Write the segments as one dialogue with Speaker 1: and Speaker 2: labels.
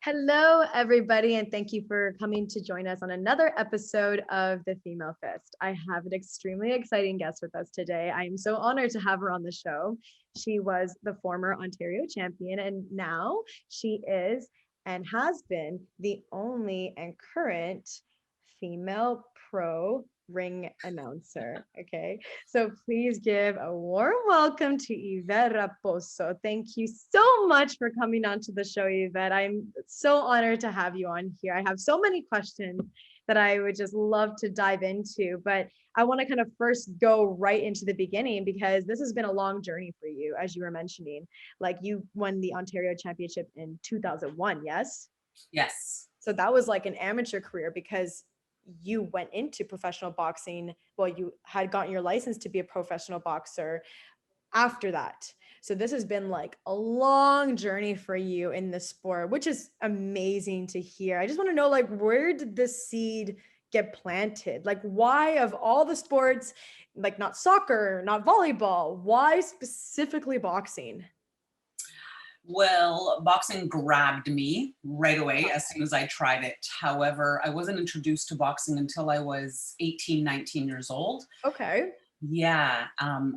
Speaker 1: Hello, everybody, and thank you for coming to join us on another episode of The Female Fist. I have an extremely exciting guest with us today. I am so honored to have her on the show. She was the former Ontario champion, and now she is and has been the only and current female pro ring announcer. Okay, so please give a warm welcome to Yvette Raposo. Thank you so much for coming on to the show, Yvette. I'm so honored to have you on here. I have so many questions that I would just love to dive into, but I want to kind of first go right into the beginning because this has been a long journey for you, as you were mentioning. Like, you won the Ontario Championship in 2001, yes?
Speaker 2: Yes.
Speaker 1: So that was like an amateur career because you went into professional boxing. Well, you had gotten your license to be a professional boxer after that. So this has been like a long journey for you in the sport, which is amazing to hear. I just want to know, like, where did this seed get planted? Like, why of all the sports, like not soccer, not volleyball, why specifically boxing?
Speaker 2: Well, boxing grabbed me right away as soon as I tried it. However, I wasn't introduced to boxing until I was 18, 19 years old.
Speaker 1: Okay.
Speaker 2: Yeah.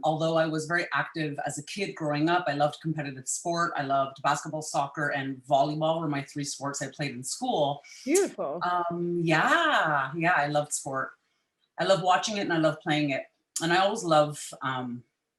Speaker 2: Although I was very active as a kid growing up, I loved competitive sport. I loved basketball, soccer, and volleyball were my three sports I played in school.
Speaker 1: Beautiful.
Speaker 2: Yeah, I loved sport. I love watching it and I love playing it. And I always love,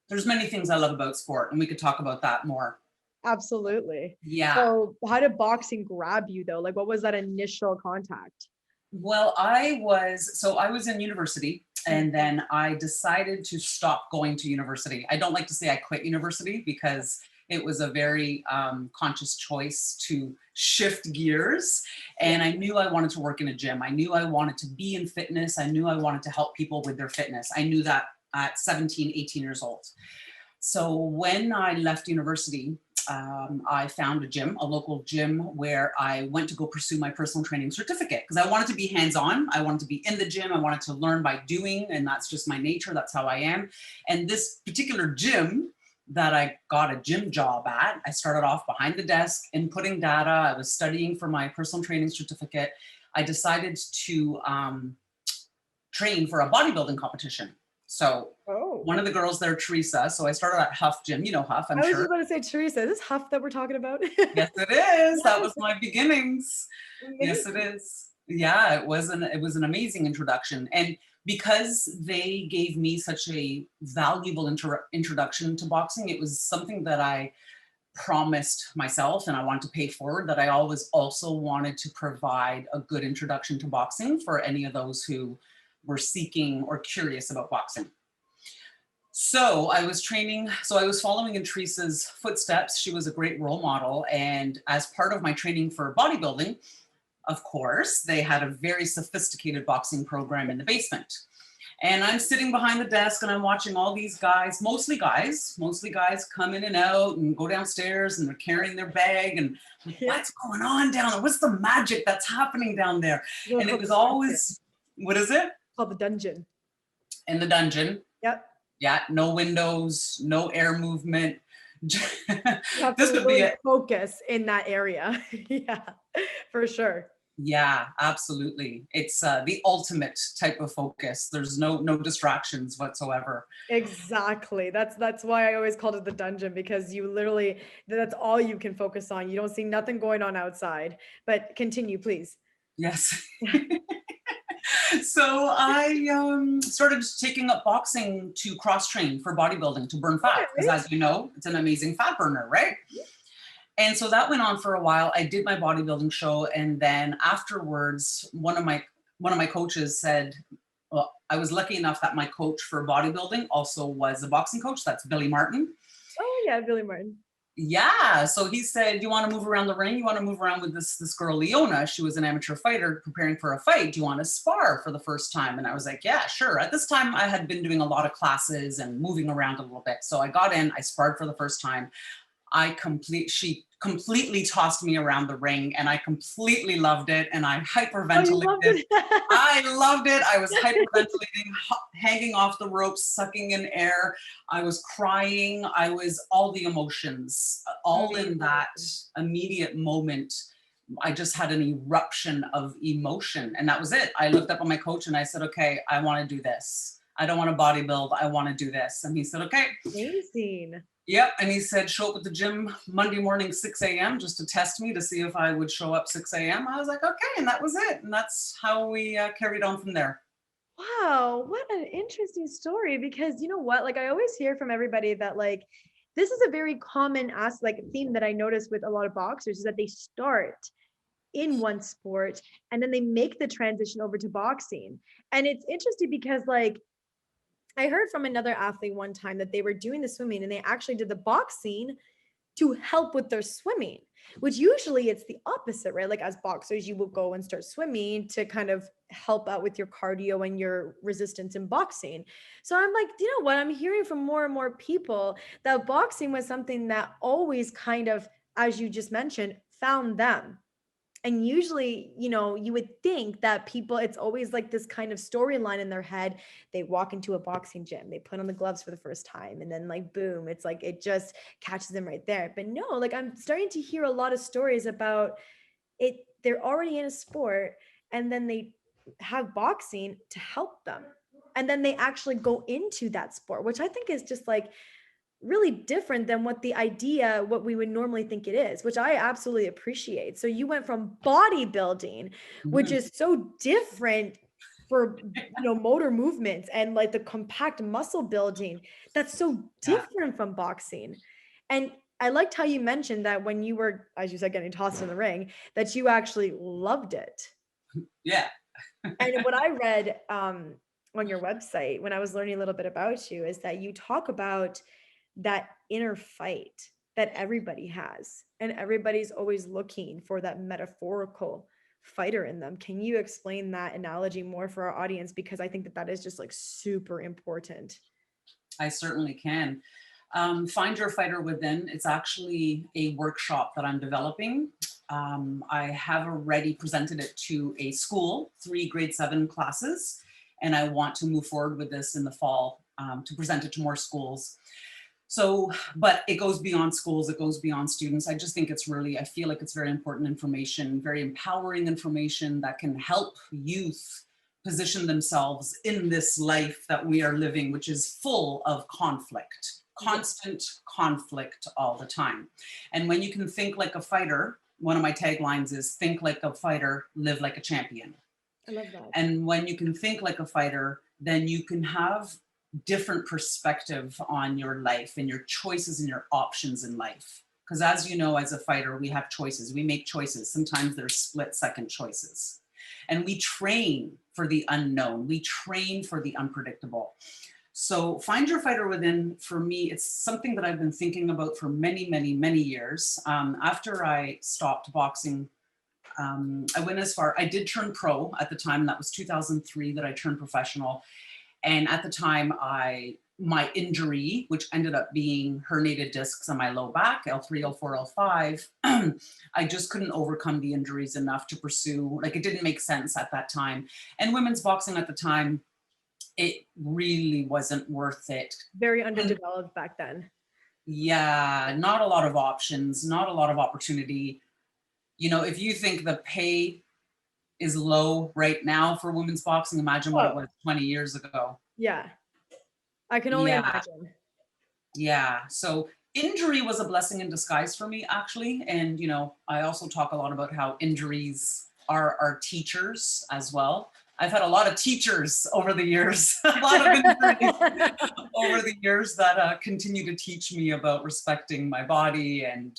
Speaker 2: there's many things I love about sport, and we could talk about that more.
Speaker 1: Absolutely.
Speaker 2: Yeah.
Speaker 1: So how did boxing grab you though? Like, what was that initial contact?
Speaker 2: Well, I was in university, and then I decided to stop going to university. I don't like to say I quit university because it was a very conscious choice to shift gears. And I knew I wanted to work in a gym. I knew I wanted to be in fitness. I knew I wanted to help people with their fitness. I knew that at 17, 18 years old. So when I left university, I found a gym, a local gym, where I went to go pursue my personal training certificate because I wanted to be hands-on. I wanted to be in the gym. I wanted to learn by doing, and that's just my nature. That's how I am. And this particular gym that I got a gym job at, I started off behind the desk inputting data. I was studying for my personal training certificate. I decided to train for a bodybuilding competition. So one of the girls there, Teresa. So I started at Huff Gym. You know Huff, I'm
Speaker 1: I was
Speaker 2: sure.
Speaker 1: just about to say, Teresa, is this Huff that we're talking about?
Speaker 2: Yes, it is. That was my beginnings.
Speaker 1: Amazing.
Speaker 2: Yes, it is. Yeah, it was an amazing introduction. And because they gave me such a valuable introduction to boxing, it was something that I promised myself and I wanted to pay forward, that I always also wanted to provide a good introduction to boxing for any of those who were seeking or curious about boxing. So I was following in Teresa's footsteps. She was a great role model. And as part of my training for bodybuilding, of course, they had a very sophisticated boxing program in the basement. And I'm sitting behind the desk and I'm watching all these guys, mostly guys come in and out and go downstairs, and they're carrying their bag, and what's going on down there? What's the magic that's happening down there? And it was always, what is it?
Speaker 1: Called the dungeon.
Speaker 2: In the dungeon.
Speaker 1: Yep.
Speaker 2: Yeah, no windows, no air movement.
Speaker 1: You have to really focus in that area. Yeah, for sure.
Speaker 2: Yeah, absolutely. It's the ultimate type of focus. There's no distractions whatsoever.
Speaker 1: Exactly. That's why I always called it the dungeon, because you literally, that's all you can focus on. You don't see nothing going on outside. But continue, please.
Speaker 2: Yes. So I started taking up boxing to cross train for bodybuilding, to burn fat, because as you know, it's an amazing fat burner, right? And so that went on for a while. I did my bodybuilding show, and then afterwards, one of my coaches said, well, I was lucky enough that my coach for bodybuilding also was a boxing coach. That's Billy Martin.
Speaker 1: Oh yeah, Billy Martin.
Speaker 2: Yeah. So he said, you want to move around the ring? You want to move around with this girl, Leona? She was an amateur fighter preparing for a fight. Do you want to spar for the first time? And I was like, yeah, sure. At this time, I had been doing a lot of classes and moving around a little bit. So I got in, I sparred for the first time. She completely tossed me around the ring, and I completely loved it. And I hyperventilated. I loved it. I was hyperventilating, hanging off the ropes, sucking in air. I was crying. I was all the emotions, all in that immediate moment. I just had an eruption of emotion, and that was it. I looked up at my coach and I said, okay, I want to do this. I don't want to bodybuild. I want to do this. And he said, okay.
Speaker 1: Amazing.
Speaker 2: Yep. And he said, show up at the gym Monday morning, 6 a.m. just to test me to see if I would show up 6 a.m. I was like, okay. And that was it. And that's how we carried on from there.
Speaker 1: Wow, what an interesting story, because you know what, like I always hear from everybody that like this is a very common like theme that I notice with a lot of boxers is that they start in one sport and then they make the transition over to boxing. And it's interesting because like I heard from another athlete one time that they were doing the swimming and they actually did the boxing to help with their swimming, which usually it's the opposite, right? Like as boxers, you will go and start swimming to kind of help out with your cardio and your resistance in boxing. So I'm like, you know what? I'm hearing from more and more people that boxing was something that always kind of, as you just mentioned, found them. And usually, you know, you would think that people, it's always like this kind of storyline in their head. They walk into a boxing gym, they put on the gloves for the first time, and then like, boom, it's like, it just catches them right there. But no, like I'm starting to hear a lot of stories about it. They're already in a sport and then they have boxing to help them. And then they actually go into that sport, which I think is just like really different than what we would normally think it is, which I absolutely appreciate. So you went from bodybuilding, which is so different for, you know, motor movements and like the compact muscle building, that's so different from boxing. And I liked how you mentioned that when you were, as you said, getting tossed in the ring, that you actually loved it.
Speaker 2: Yeah.
Speaker 1: And what I read on your website when I was learning a little bit about you is that you talk about that inner fight that everybody has, and everybody's always looking for that metaphorical fighter in them. Can you explain that analogy more for our audience? Because I think that that is just like super important.
Speaker 2: I certainly can. Find Your Fighter Within. It's actually a workshop that I'm developing. I have already presented it to a school, 3 grade 7 classes, and I want to move forward with this in the fall to present it to more schools. So, but it goes beyond schools, it goes beyond students. I just think it's really, I feel like it's very important information, very empowering information that can help youth position themselves in this life that we are living, which is full of conflict, constant conflict all the time. And when you can think like a fighter, one of my taglines is think like a fighter, live like a champion.
Speaker 1: I love that.
Speaker 2: And when you can think like a fighter, then you can have different perspective on your life and your choices and your options in life. Because as you know, as a fighter, we have choices. We make choices. Sometimes they're split-second choices. And we train for the unknown. We train for the unpredictable. So Find Your Fighter Within, for me, it's something that I've been thinking about for many, many, many years. After I stopped boxing, I went as far, I did turn pro at the time. That was 2003 that I turned professional. And at the time, my injury, which ended up being herniated discs on my low back, L3, L4, L5, I just couldn't overcome the injuries enough to pursue, like it didn't make sense at that time. And women's boxing at the time, it really wasn't worth it.
Speaker 1: Very underdeveloped back then.
Speaker 2: Yeah, not a lot of options, not a lot of opportunity. You know, if you think the pay is low right now for women's boxing, imagine what it was 20 years ago.
Speaker 1: Yeah. I can only imagine.
Speaker 2: Yeah. So injury was a blessing in disguise for me, actually. And, you know, I also talk a lot about how injuries are our teachers as well. I've had a lot of teachers over the years, a lot of injuries over the years that continue to teach me about respecting my body. And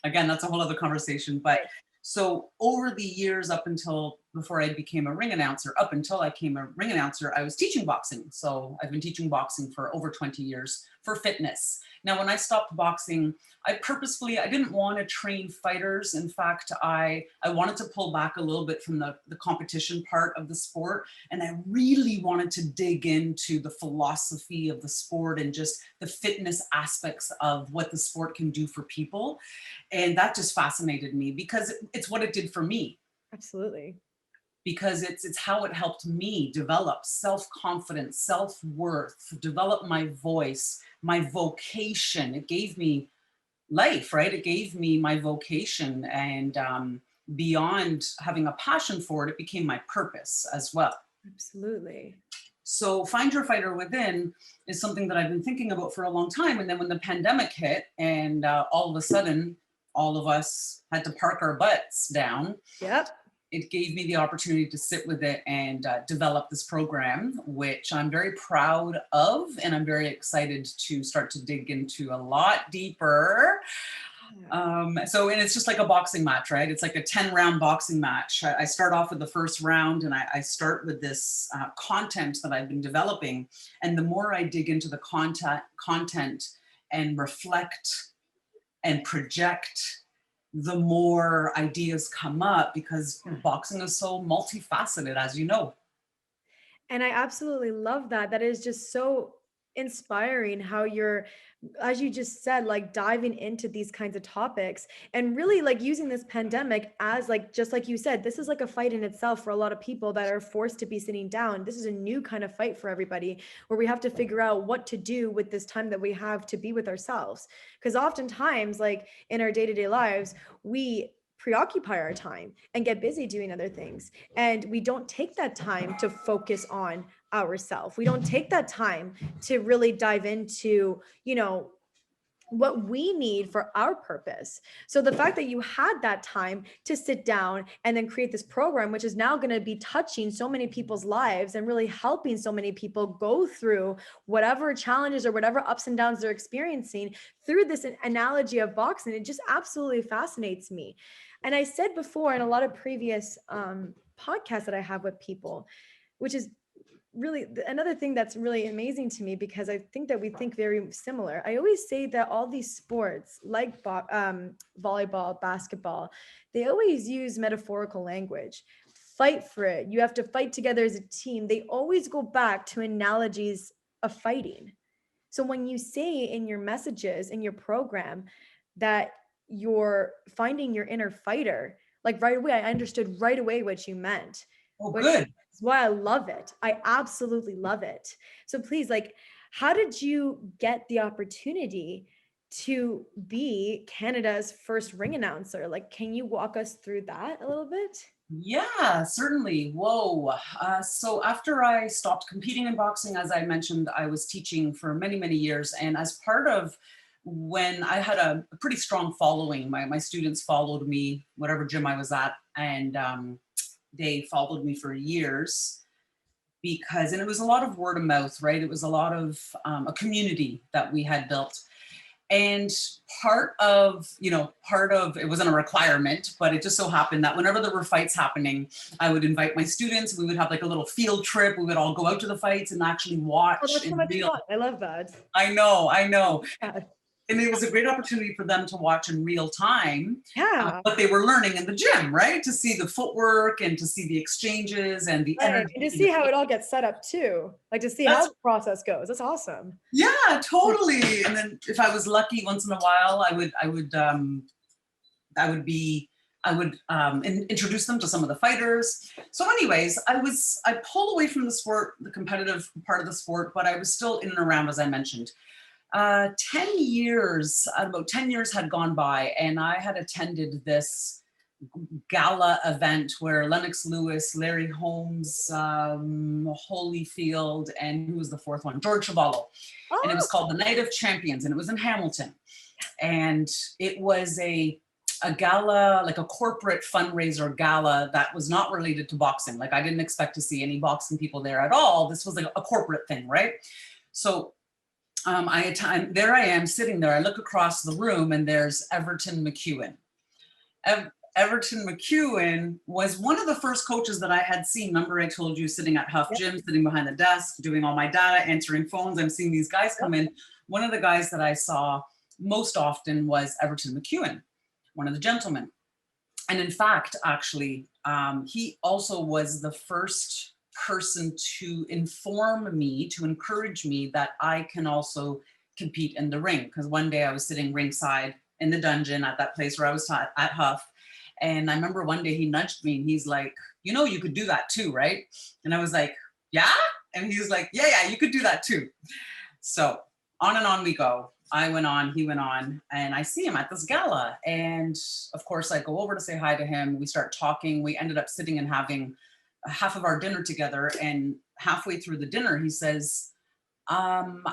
Speaker 2: again, that's a whole other conversation. But so over the years, up until before I became a ring announcer, up until I became a ring announcer, I was teaching boxing. So I've been teaching boxing for over 20 years for fitness. Now, when I stopped boxing, I didn't want to train fighters. In fact, I wanted to pull back a little bit from the competition part of the sport. And I really wanted to dig into the philosophy of the sport and just the fitness aspects of what the sport can do for people. And that just fascinated me because it's what it did for me.
Speaker 1: Absolutely.
Speaker 2: Because it's how it helped me develop self-confidence, self-worth, develop my voice, my vocation. It gave me life, right? It gave me my vocation. And beyond having a passion for it, it became my purpose as well.
Speaker 1: Absolutely.
Speaker 2: So Find Your Fighter Within is something that I've been thinking about for a long time. And then when the pandemic hit and all of a sudden, all of us had to park our butts down,
Speaker 1: Yep.
Speaker 2: it gave me the opportunity to sit with it and develop this program, which I'm very proud of. And I'm very excited to start to dig into a lot deeper. And it's just like a boxing match, right? It's like a 10-round boxing match. I start off with the first round and I start with this content that I've been developing. And the more I dig into the content and reflect and project, the more ideas come up, because boxing is so multifaceted, as you know.
Speaker 1: And I absolutely love that. That is just so inspiring how you're, as you just said, like diving into these kinds of topics and really like using this pandemic as like, just like you said, this is like a fight in itself for a lot of people that are forced to be sitting down. This is a new kind of fight for everybody where we have to figure out what to do with this time that we have to be with ourselves. Because oftentimes, like in our day-to-day lives, we preoccupy our time and get busy doing other things. And we don't take that time to focus on ourselves. We don't take that time to really dive into, what we need for our purpose. So the fact that you had that time to sit down and then create this program, which is now going to be touching so many people's lives and really helping so many people go through whatever challenges or whatever ups and downs they're experiencing through this analogy of boxing, it just absolutely fascinates me. And I said before in a lot of previous podcasts that I have with people, which is really another thing that's really amazing to me, because I think that we think very similar. I always say that all these sports like volleyball, basketball, they always use metaphorical language. Fight for it. You have to fight together as a team. They always go back to analogies of fighting. So when you say in your messages, in your program, that you're finding your inner fighter, like right away, I understood right away what you meant.
Speaker 2: Oh, good.
Speaker 1: That's why I love it. I absolutely love it. So please, like, how did you get the opportunity to be Canada's first ring announcer? Like, can you walk us through that a little bit?
Speaker 2: Yeah, certainly. Whoa. So after I stopped competing in boxing, as I mentioned, I was teaching for many, many years. And as part of when I had a pretty strong following, my students followed me, whatever gym I was at. And they followed me for years and it was a lot of word of mouth, right? It was a lot of a community that we had built. And part of it wasn't a requirement, but it just so happened that whenever there were fights happening, I would invite my students. We would have like a little field trip. We would all go out to the fights and actually watch.
Speaker 1: Oh, that's so much fun. I love that.
Speaker 2: I know.
Speaker 1: Yeah.
Speaker 2: And it was a great opportunity for them to watch in real time
Speaker 1: Yeah.
Speaker 2: what they were learning in the gym, right? To see the footwork and to see the exchanges and the
Speaker 1: Right.
Speaker 2: energy.
Speaker 1: And to see how it all gets set up too. Like to see how the process goes. That's awesome.
Speaker 2: Yeah, totally. And then if I was lucky, once in a while, I would introduce them to some of the fighters. So anyways, I pulled away from the sport, the competitive part of the sport, but I was still in and around, as I mentioned. 10 years, about 10 years had gone by, and I had attended this gala event where Lennox Lewis, Larry Holmes, Holyfield, and who was the fourth one? George Chavallo.
Speaker 1: Oh.
Speaker 2: And it was called the Night of Champions, and it was in Hamilton. And it was a gala, like a corporate fundraiser gala that was not related to boxing. Like I didn't expect to see any boxing people there at all. This was like a corporate thing, right? So there I am sitting there. I look across the room and there's Everton McEwen. Everton McEwen was one of the first coaches that I had seen. Remember I told you, sitting at Huff Gym, sitting behind the desk, doing all my data, answering phones. I'm seeing these guys come in. One of the guys that I saw most often was Everton McEwen, one of the gentlemen. And in fact, actually, he also was the first person to inform me, to encourage me that I can also compete in the ring. Because one day I was sitting ringside in the dungeon at that place where I was at Huff. And I remember one day he nudged me and he's like, you could do that too, right? And I was like, yeah? And he was like, yeah, you could do that too. So on and on we go. I went on, he went on, and I see him at this gala. And of course, I go over to say hi to him. We start talking. We ended up sitting and having half of our dinner together. And halfway through the dinner, he says, um,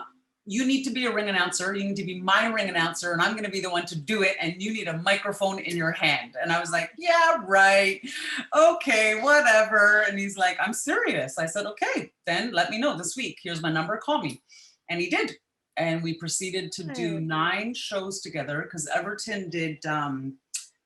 Speaker 2: you need to be a ring announcer. You need to be my ring announcer, and I'm going to be the one to do it. And you need a microphone in your hand. And I was like, yeah, right. Okay, whatever. And he's like, I'm serious. I said, okay, then let me know this week. Here's my number. Call me. And he did. And we proceeded to do 9 shows together because Everton did,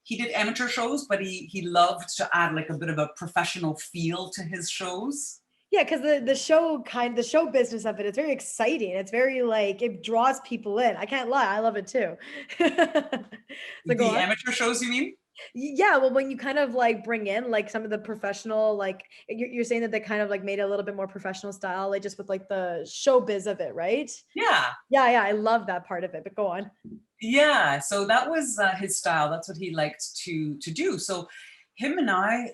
Speaker 2: he did amateur shows, but he loved to add like a bit of a professional feel to his shows.
Speaker 1: Yeah, because the show business of it, it's very exciting. It's very like it draws people in. I can't lie, I love it too. So go
Speaker 2: The
Speaker 1: on.
Speaker 2: amateur shows, you mean?
Speaker 1: Yeah, well, when you kind of like bring in like some of the professional, like you're saying that they kind of like made it a little bit more professional style, like just with like the showbiz of it, right?
Speaker 2: Yeah.
Speaker 1: Yeah, I love that part of it. But go on.
Speaker 2: Yeah. So that was his style. That's what he liked to do. So him and I,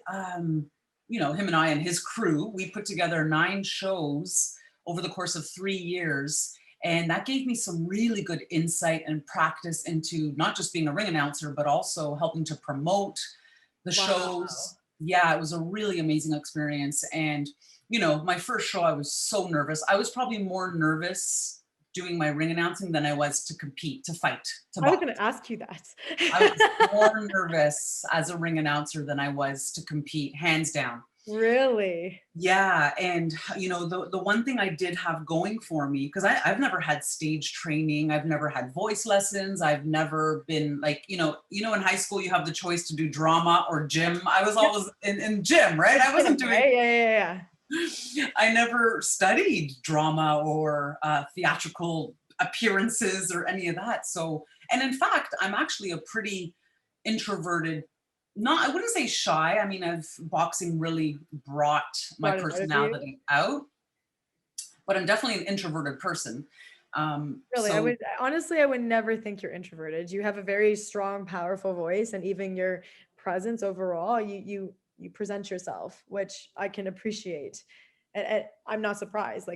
Speaker 2: him and I and his crew, we put together 9 shows over the course of 3 years. And that gave me some really good insight and practice into not just being a ring announcer, but also helping to promote the shows. Yeah, it was a really amazing experience. And, my first show, I was so nervous. I was probably more nervous doing my ring announcing than I was to compete, to fight, to box.
Speaker 1: I was going to ask you that.
Speaker 2: I was more nervous as a ring announcer than I was to compete, hands down.
Speaker 1: Really?
Speaker 2: Yeah. And, the one thing I did have going for me, because I've never had stage training. I've never had voice lessons. I've never been like, in high school, you have the choice to do drama or gym. I was always in gym, right? I wasn't doing.
Speaker 1: Yeah.
Speaker 2: I never studied drama or theatrical appearances or any of that. So, and in fact, I'm actually a pretty introverted, I wouldn't say shy. I mean, boxing really brought my personality out, but I'm definitely an introverted person.
Speaker 1: Really, I would never think you're introverted. You have a very strong, powerful voice, and even your presence overall, you present yourself, which I can appreciate. And I'm not surprised,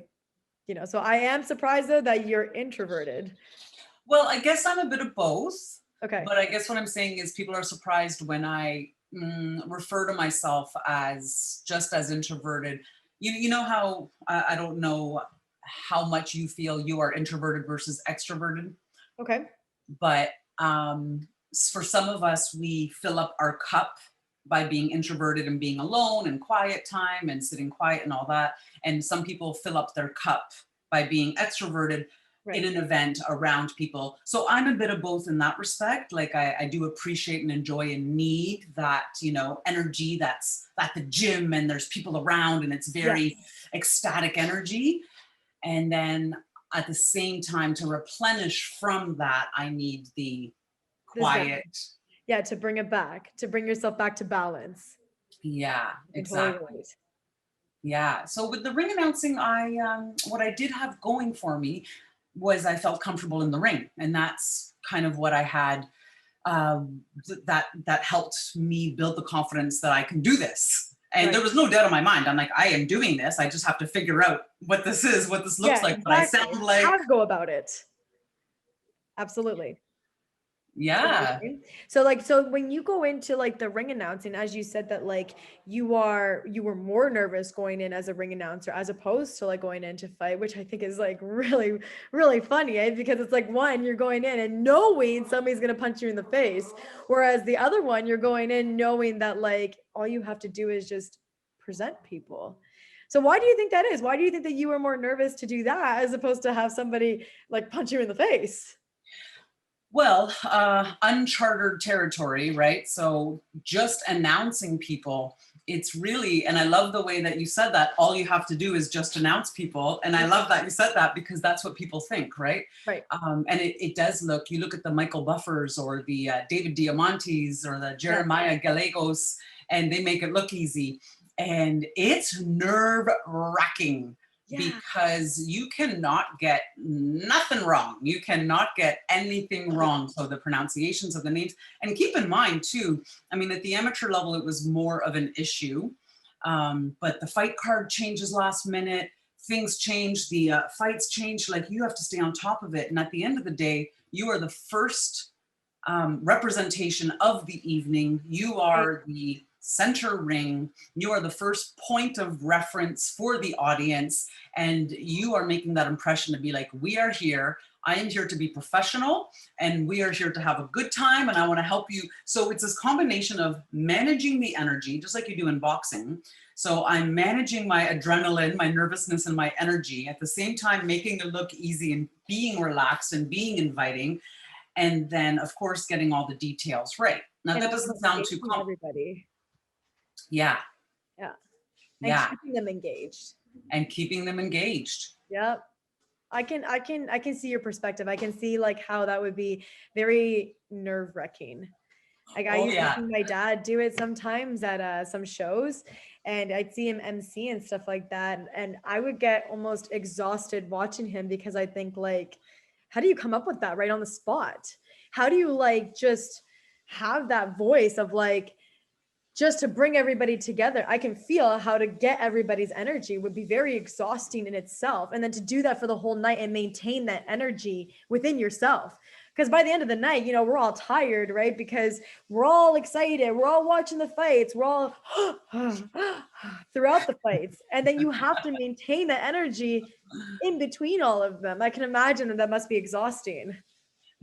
Speaker 1: so I am surprised though that you're introverted.
Speaker 2: Well, I guess I'm a bit of both.
Speaker 1: Okay.
Speaker 2: But I guess what I'm saying is people are surprised when I refer to myself as just as introverted. You know how, I don't know how much you feel you are introverted versus extroverted.
Speaker 1: Okay.
Speaker 2: But for some of us, we fill up our cup by being introverted and being alone and quiet time and sitting quiet and all that. And some people fill up their cup by being extroverted in an event around people. So I'm a bit of both in that respect. Like I do appreciate and enjoy and need that, energy that's at the gym and there's people around and it's very ecstatic energy. And then at the same time, to replenish from that, I need the quiet.
Speaker 1: Yeah, to bring it back, to bring yourself back to balance.
Speaker 2: Yeah, exactly. Yeah. So with the ring announcing, what I did have going for me was I felt comfortable in the ring. And that's kind of what I had that helped me build the confidence that I can do this. And there was no doubt in my mind. I'm like, I am doing this. I just have to figure out what this is, what this looks like, what I sound like.
Speaker 1: How to go about it. Absolutely.
Speaker 2: Yeah.
Speaker 1: So when you go into like the ring announcing, as you said that like you were more nervous going in as a ring announcer as opposed to like going in to fight, which I think is like really, really funny, because it's like one, you're going in and knowing somebody's going to punch you in the face. Whereas the other one, you're going in knowing that like all you have to do is just present people. So why do you think that is? Why do you think that you were more nervous to do that as opposed to have somebody like punch you in the face?
Speaker 2: Well, uncharted territory, right? So just announcing people, it's really, and I love the way that you said that, all you have to do is just announce people. And I love that you said that because that's what people think, right?
Speaker 1: Right.
Speaker 2: And it does you look at the Michael Buffers or the David Diamantes or the Jeremiah Gallegos, and they make it look easy. And it's nerve-wracking. Because you cannot get nothing wrong. You cannot get anything wrong. So the pronunciations of the names, and keep in mind too, I mean, at the amateur level, it was more of an issue, but the fight card changes last minute. things change, the fights change, like you have to stay on top of it. And at the end of the day, you are the first representation of the evening. You are the center ring. You are the first point of reference for the audience. And you are making that impression to be like, we are here. I am here to be professional and we are here to have a good time and I want to help you. So it's this combination of managing the energy, just like you do in boxing. So I'm managing my adrenaline, my nervousness, and my energy at the same time, making it look easy and being relaxed and being inviting. And then of course, getting all the details right. Now
Speaker 1: And
Speaker 2: that
Speaker 1: also
Speaker 2: doesn't sound too
Speaker 1: engaging everybody.
Speaker 2: Yeah.
Speaker 1: Yeah. And
Speaker 2: Yeah.
Speaker 1: keeping them engaged.
Speaker 2: And keeping them engaged.
Speaker 1: Yep. I can see your perspective. I can see like how that would be very nerve-wracking. Like I
Speaker 2: Oh
Speaker 1: used to
Speaker 2: yeah.
Speaker 1: see my dad do it sometimes at some shows, and I'd see him MC and stuff like that. And I would get almost exhausted watching him because I think like, how do you come up with that right on the spot? How do you like just have that voice of like, just to bring everybody together? I can feel how to get everybody's energy would be very exhausting in itself. And then to do that for the whole night and maintain that energy within yourself. Because by the end of the night, you know, we're all tired, right? Because we're all excited. We're all watching the fights. We're all throughout the fights. And then you have to maintain that energy in between all of them. I can imagine that that must be exhausting.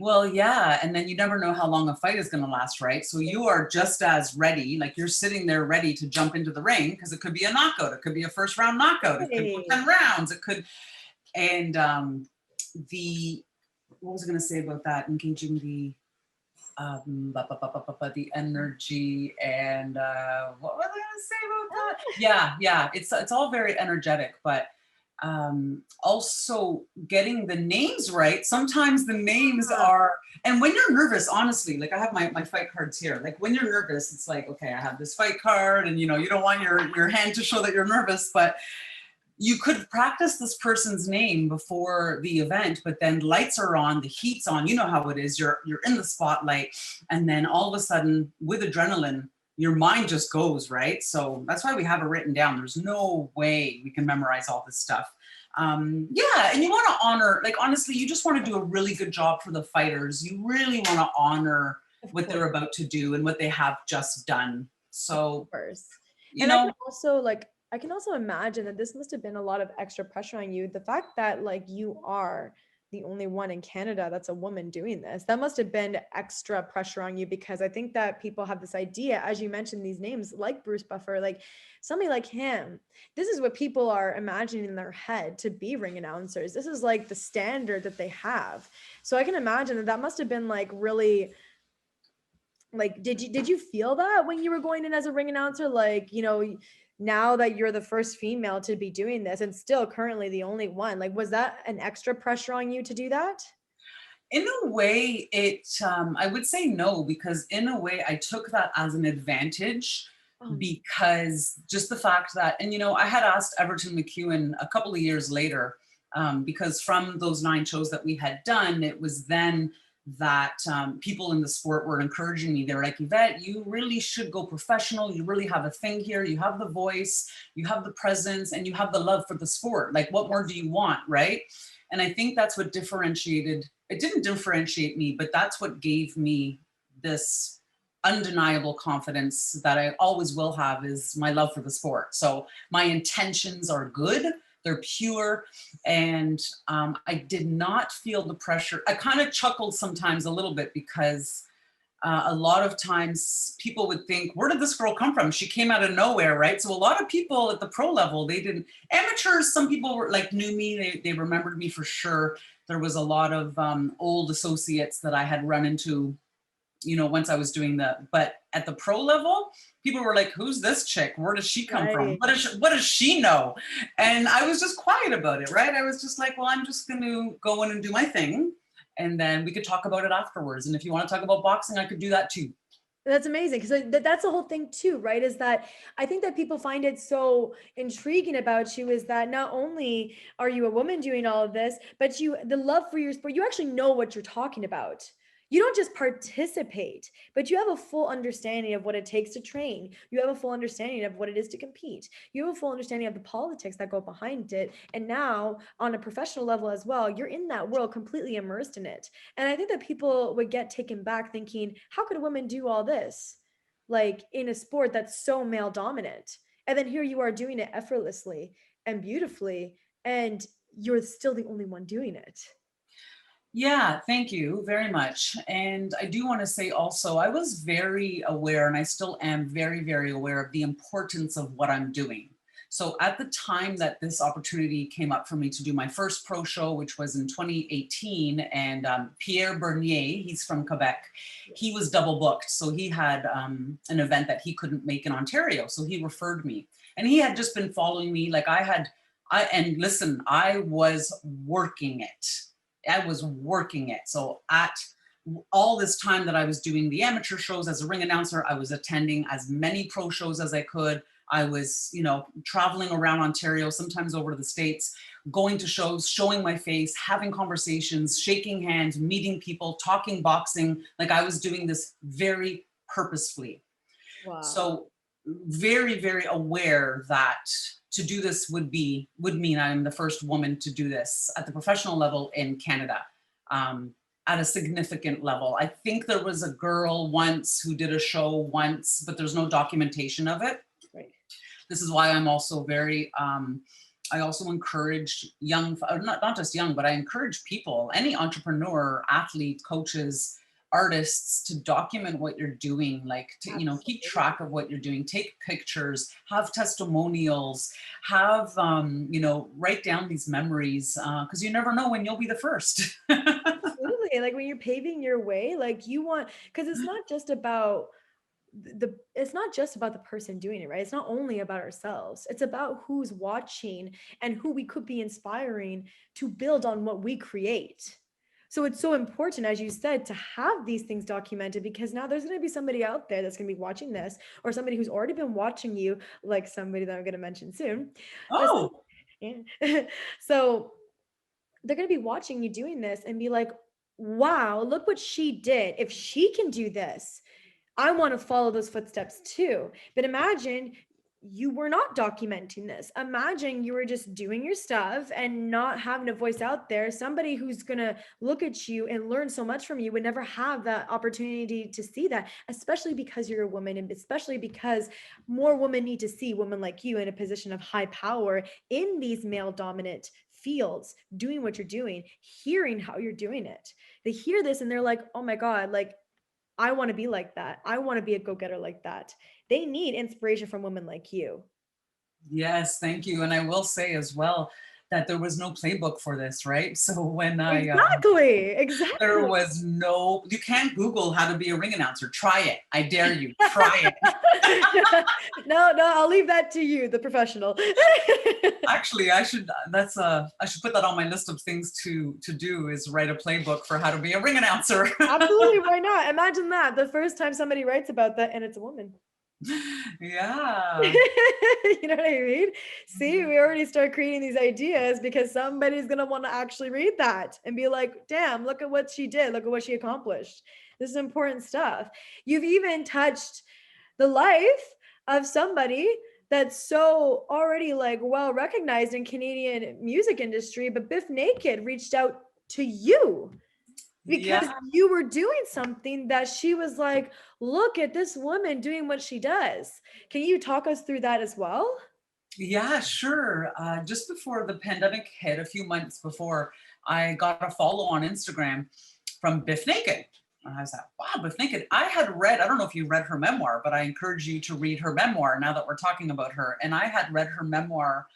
Speaker 2: Well, yeah. And then you never know how long a fight is going to last, right? So you are just as ready, like you're sitting there ready to jump into the ring because it could be a knockout. It could be a first round knockout. It could go 10 rounds. It could, and what was I going to say about that? Engaging the energy and what was I going to say about that? Yeah. It's all very energetic, but also getting the names right. Sometimes the names are, and when you're nervous, honestly, like I have my fight cards here. Like when you're nervous, it's like, okay, I have this fight card and you know, you don't want your hand to show that you're nervous, but you could practice this person's name before the event, but then lights are on, the heat's on, you know how it is, you're in the spotlight. And then all of a sudden with adrenaline, your mind just goes, right? So that's why we have it written down. There's no way we can memorize all this stuff. Yeah, and you want to honor, like honestly, you just want to do a really good job for the fighters. You really want to honor what they're about to do and what they have just done. So,
Speaker 1: Of course.
Speaker 2: you
Speaker 1: And
Speaker 2: know,
Speaker 1: I can also imagine that this must have been a lot of extra pressure on you. The fact that like you are the only one in Canada that's a woman doing this, that must have been extra pressure on you, because I think that people have this idea, as you mentioned, these names like Bruce Buffer, like somebody like him, this is what people are imagining in their head to be ring announcers. This is like the standard that they have. So I can imagine that that must have been like really, like, did you feel that when you were going in as a ring announcer? Like, you know, now that you're the first female to be doing this and still currently the only one, like, was that an extra pressure on you to do that?
Speaker 2: in a way, I would say no, because in a way I took that as an advantage because just the fact that, and you know, I had asked Everton McEwen a couple of years later, because from those 9 shows that we had done, it was then that people in the sport were encouraging me. They were like, Yvette, you really should go professional. You really have a thing here. You have the voice, you have the presence, and you have the love for the sport. Like, what more do you want, right? And I think that's what differentiated, it didn't differentiate me, but that's what gave me this undeniable confidence that I always will have, is my love for the sport. So my intentions are good. They're pure. And I did not feel the pressure. I kind of chuckled sometimes a little bit because a lot of times people would think, where did this girl come from? She came out of nowhere, right? So a lot of people at the pro level, they didn't, amateurs, some people were like, knew me, they remembered me for sure. There was a lot of old associates that I had run into, you know, once I was doing but at the pro level, people were like, who's this chick? Where does she come from? What does she know? And I was just quiet about it, right? I was just like, well, I'm just going to go in and do my thing. And then we could talk about it afterwards. And if you want to talk about boxing, I could do that too.
Speaker 1: That's amazing, because that's the whole thing too, right? Is that I think that people find it so intriguing about you is that not only are you a woman doing all of this, but the love for your sport, you actually know what you're talking about. You don't just participate, but you have a full understanding of what it takes to train. You have a full understanding of what it is to compete. You have a full understanding of the politics that go behind it. And now, on a professional level as well, you're in that world completely immersed in it. And I think that people would get taken back thinking, how could a woman do all this? Like in a sport that's so male dominant. And then here you are doing it effortlessly and beautifully, and you're still the only one doing it.
Speaker 2: Yeah, thank you very much. And I do want to say also, I was very aware, and I still am very, very aware of the importance of what I'm doing. So at the time that this opportunity came up for me to do my first pro show, which was in 2018, and Pierre Bernier, he's from Quebec, he was double booked. So he had an event that he couldn't make in Ontario. So he referred me. And he had just been following me. Like and listen, I was working it. I was working it. So at all this time that I was doing the amateur shows as a ring announcer, I was attending as many pro shows as I could. I was, traveling around Ontario, sometimes over to the States, going to shows, showing my face, having conversations, shaking hands, meeting people, talking boxing. Like I was doing this very purposefully.
Speaker 1: Wow.
Speaker 2: So very, very aware that to do this would mean I'm the first woman to do this at the professional level in Canada, at a significant level. I think there was a girl once who did a show once, but there's no documentation of it.
Speaker 1: Right.
Speaker 2: This is why I'm also very, I also encourage young, not just young, but I encourage people, any entrepreneur, athlete, coaches, artists to document what you're doing, like to keep track of what you're doing, take pictures, have testimonials, have write down these memories, because you never know when you'll be the first.
Speaker 1: Absolutely. Like when you're paving your way, like you want, because it's not just about the person doing it, right? It's not only about ourselves. It's about who's watching and who we could be inspiring to build on what we create. So it's so important, as you said, to have these things documented, because now there's going to be somebody out there that's going to be watching this, or somebody who's already been watching you, like somebody that I'm going to mention soon.
Speaker 2: Oh,
Speaker 1: Yeah. So they're going to be watching you doing this and be like, wow, look what she did. If she can do this, I want to follow those footsteps too. But imagine you were not documenting this. Imagine you were just doing your stuff and not having a voice out there. Somebody who's going to look at you and learn so much from you would never have that opportunity to see that, especially because you're a woman, and especially because more women need to see women like you in a position of high power in these male dominant fields, doing what you're doing, hearing how you're doing it. They hear this and they're like, oh my God, like, I want to be like that. I want to be a go-getter like that. They need inspiration from women like you.
Speaker 2: yes, thank you. And I will say as well that there was no playbook for this, right? So when there
Speaker 1: Exactly.
Speaker 2: was no, you can't Google how to be a ring announcer. Try it. I dare you. Try it.
Speaker 1: No, I'll leave that to you, the professional.
Speaker 2: Actually, I should put that on my list of things to do, is write a playbook for how to be a ring announcer.
Speaker 1: Absolutely. Why not? Imagine that. The first time somebody writes about that and it's a woman.
Speaker 2: Yeah.
Speaker 1: You know what I mean? See, we already start creating these ideas because somebody's going to want to actually read that and be like, damn, look at what she did. Look at what she accomplished. This is important stuff. You've even touched the life of somebody that's so already like well recognized in Canadian music industry, but Biff Naked reached out to you because
Speaker 2: Yeah.
Speaker 1: you were doing something that she was like, look at this woman doing what she does. Can you talk us through that as well?
Speaker 2: Yeah, sure. Just before the pandemic hit, a few months before, I got a follow on Instagram from Biff Naked. And I was like, wow, Biff Naked. I don't know if you read her memoir, but I encourage you to read her memoir now that we're talking about her. And I had read her memoir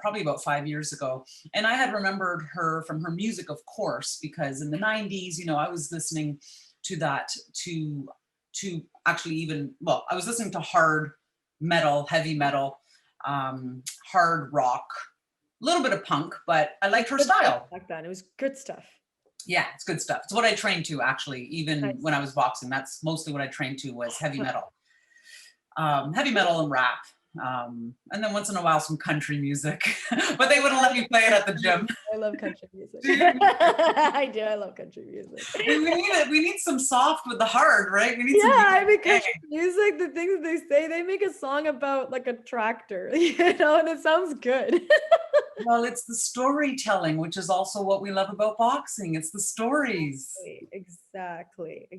Speaker 2: probably about 5 years ago. And I had remembered her from her music, of course, because in the 90s, I was listening to that, to actually even, well, I was listening to hard metal, heavy metal, hard rock, a little bit of punk, but I liked her style.
Speaker 1: Back then, it was good stuff.
Speaker 2: Yeah, it's good stuff. It's what I trained to, actually, even
Speaker 1: Nice.
Speaker 2: when I was boxing. That's mostly what I trained to, was heavy metal and rap. And then once in a while, some country music, but they wouldn't let me play it at the gym.
Speaker 1: I love country music. I do. I love country music.
Speaker 2: We need it. We need some soft with the hard, right? We need
Speaker 1: Yeah,
Speaker 2: some
Speaker 1: I mean, country music, the things that they say, they make a song about like a tractor, you know, and it sounds good.
Speaker 2: Well, it's the storytelling, which is also what we love about boxing. It's the stories.
Speaker 1: Exactly.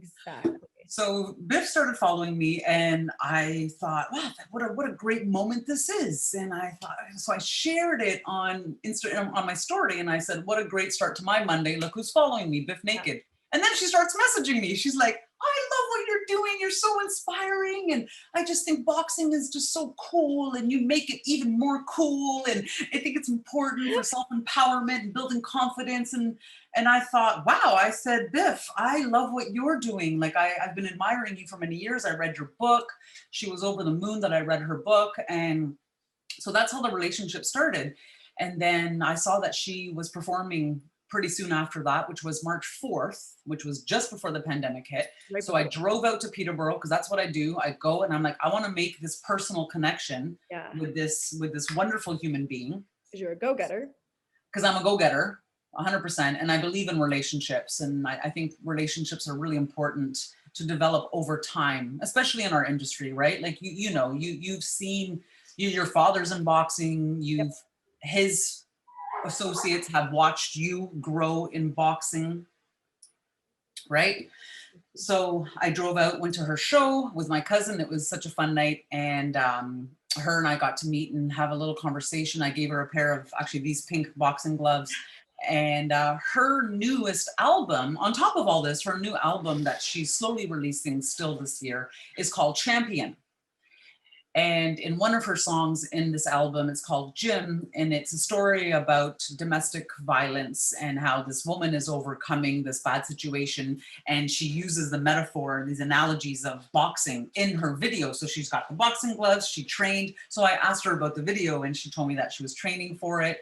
Speaker 2: So Biff started following me, and I thought, wow, what a great moment this is. And I thought, so I shared it on Instagram on my story, and I said, what a great start to my Monday. Look who's following me, Biff Naked. Yeah. And then she starts messaging me. She's like, I love what you're doing. You're so inspiring. And I just think boxing is just so cool. And you make it even more cool. And I think it's important for self-empowerment and building confidence. And I thought, wow, I said, Biff, I love what you're doing. Like I've been admiring you for many years. I read your book. She was over the moon that I read her book. And so that's how the relationship started. And then I saw that she was performing pretty soon after that, which was March 4th, which was just before the pandemic hit. Right. So I drove out to Peterborough because that's what I do. I go and I'm like, I want to make this personal connection with this wonderful human being.
Speaker 1: Because you're a go-getter.
Speaker 2: Because I'm a go-getter, 100%. And I believe in relationships. And I think relationships are really important to develop over time, especially in our industry, right? Like, you've seen your father's in boxing, his associates have watched you grow in boxing, right? So I drove out, went to her show with my cousin. It was such a fun night. And her and I got to meet and have a little conversation. I gave her a pair of actually these pink boxing gloves. And her newest album, on top of all this, her new album that she's slowly releasing still this year is called Champion. And in one of her songs in this album, it's called Jim, and it's a story about domestic violence and how this woman is overcoming this bad situation. And she uses the metaphor, these analogies of boxing in her video. So she's got the boxing gloves, she trained. So I asked her about the video, and she told me that she was training for it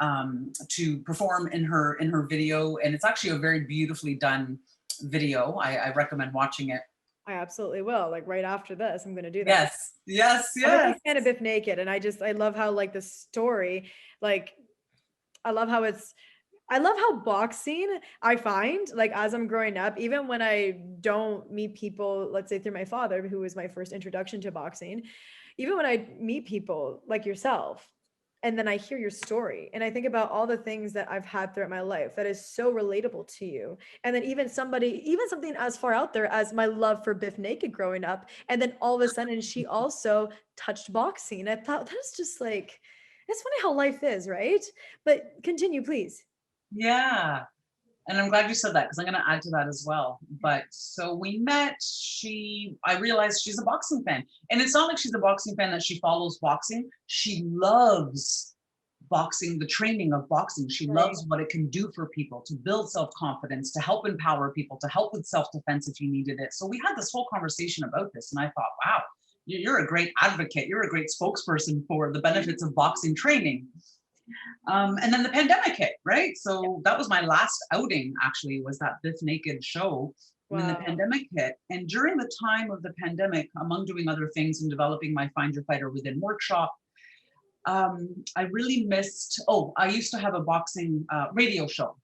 Speaker 2: to perform in her video. And it's actually a very beautifully done video. I recommend watching it.
Speaker 1: I absolutely will. Like right after this, I'm going to do that.
Speaker 2: Yes.
Speaker 1: I'm a big fan of Biff Naked. And I love how like the story, like, I love how boxing, I find like as I'm growing up, even when I don't meet people, let's say through my father, who was my first introduction to boxing, even when I meet people like yourself, and then I hear your story and I think about all the things that I've had throughout my life that is so relatable to you. And then even something as far out there as my love for Biff Naked growing up. And then all of a sudden she also touched boxing. I thought that was just like, it's funny how life is, right? But continue, please.
Speaker 2: Yeah. And I'm glad you said that because I'm going to add to that as well. But so we met, I realized she's a boxing fan. And it's not like she's a boxing fan that she follows boxing. She loves boxing, the training of boxing. She loves what it can do for people to build self-confidence, to help empower people, to help with self-defense if you needed it. So we had this whole conversation about this. And I thought, wow, you're a great advocate. You're a great spokesperson for the benefits of boxing training. And then the pandemic hit, right? So that was my last outing, actually, was that Biff Naked show. Wow. And then the pandemic hit. And during the time of the pandemic, among doing other things and developing my Find Your Fighter Within workshop, I really missed, I used to have a boxing radio show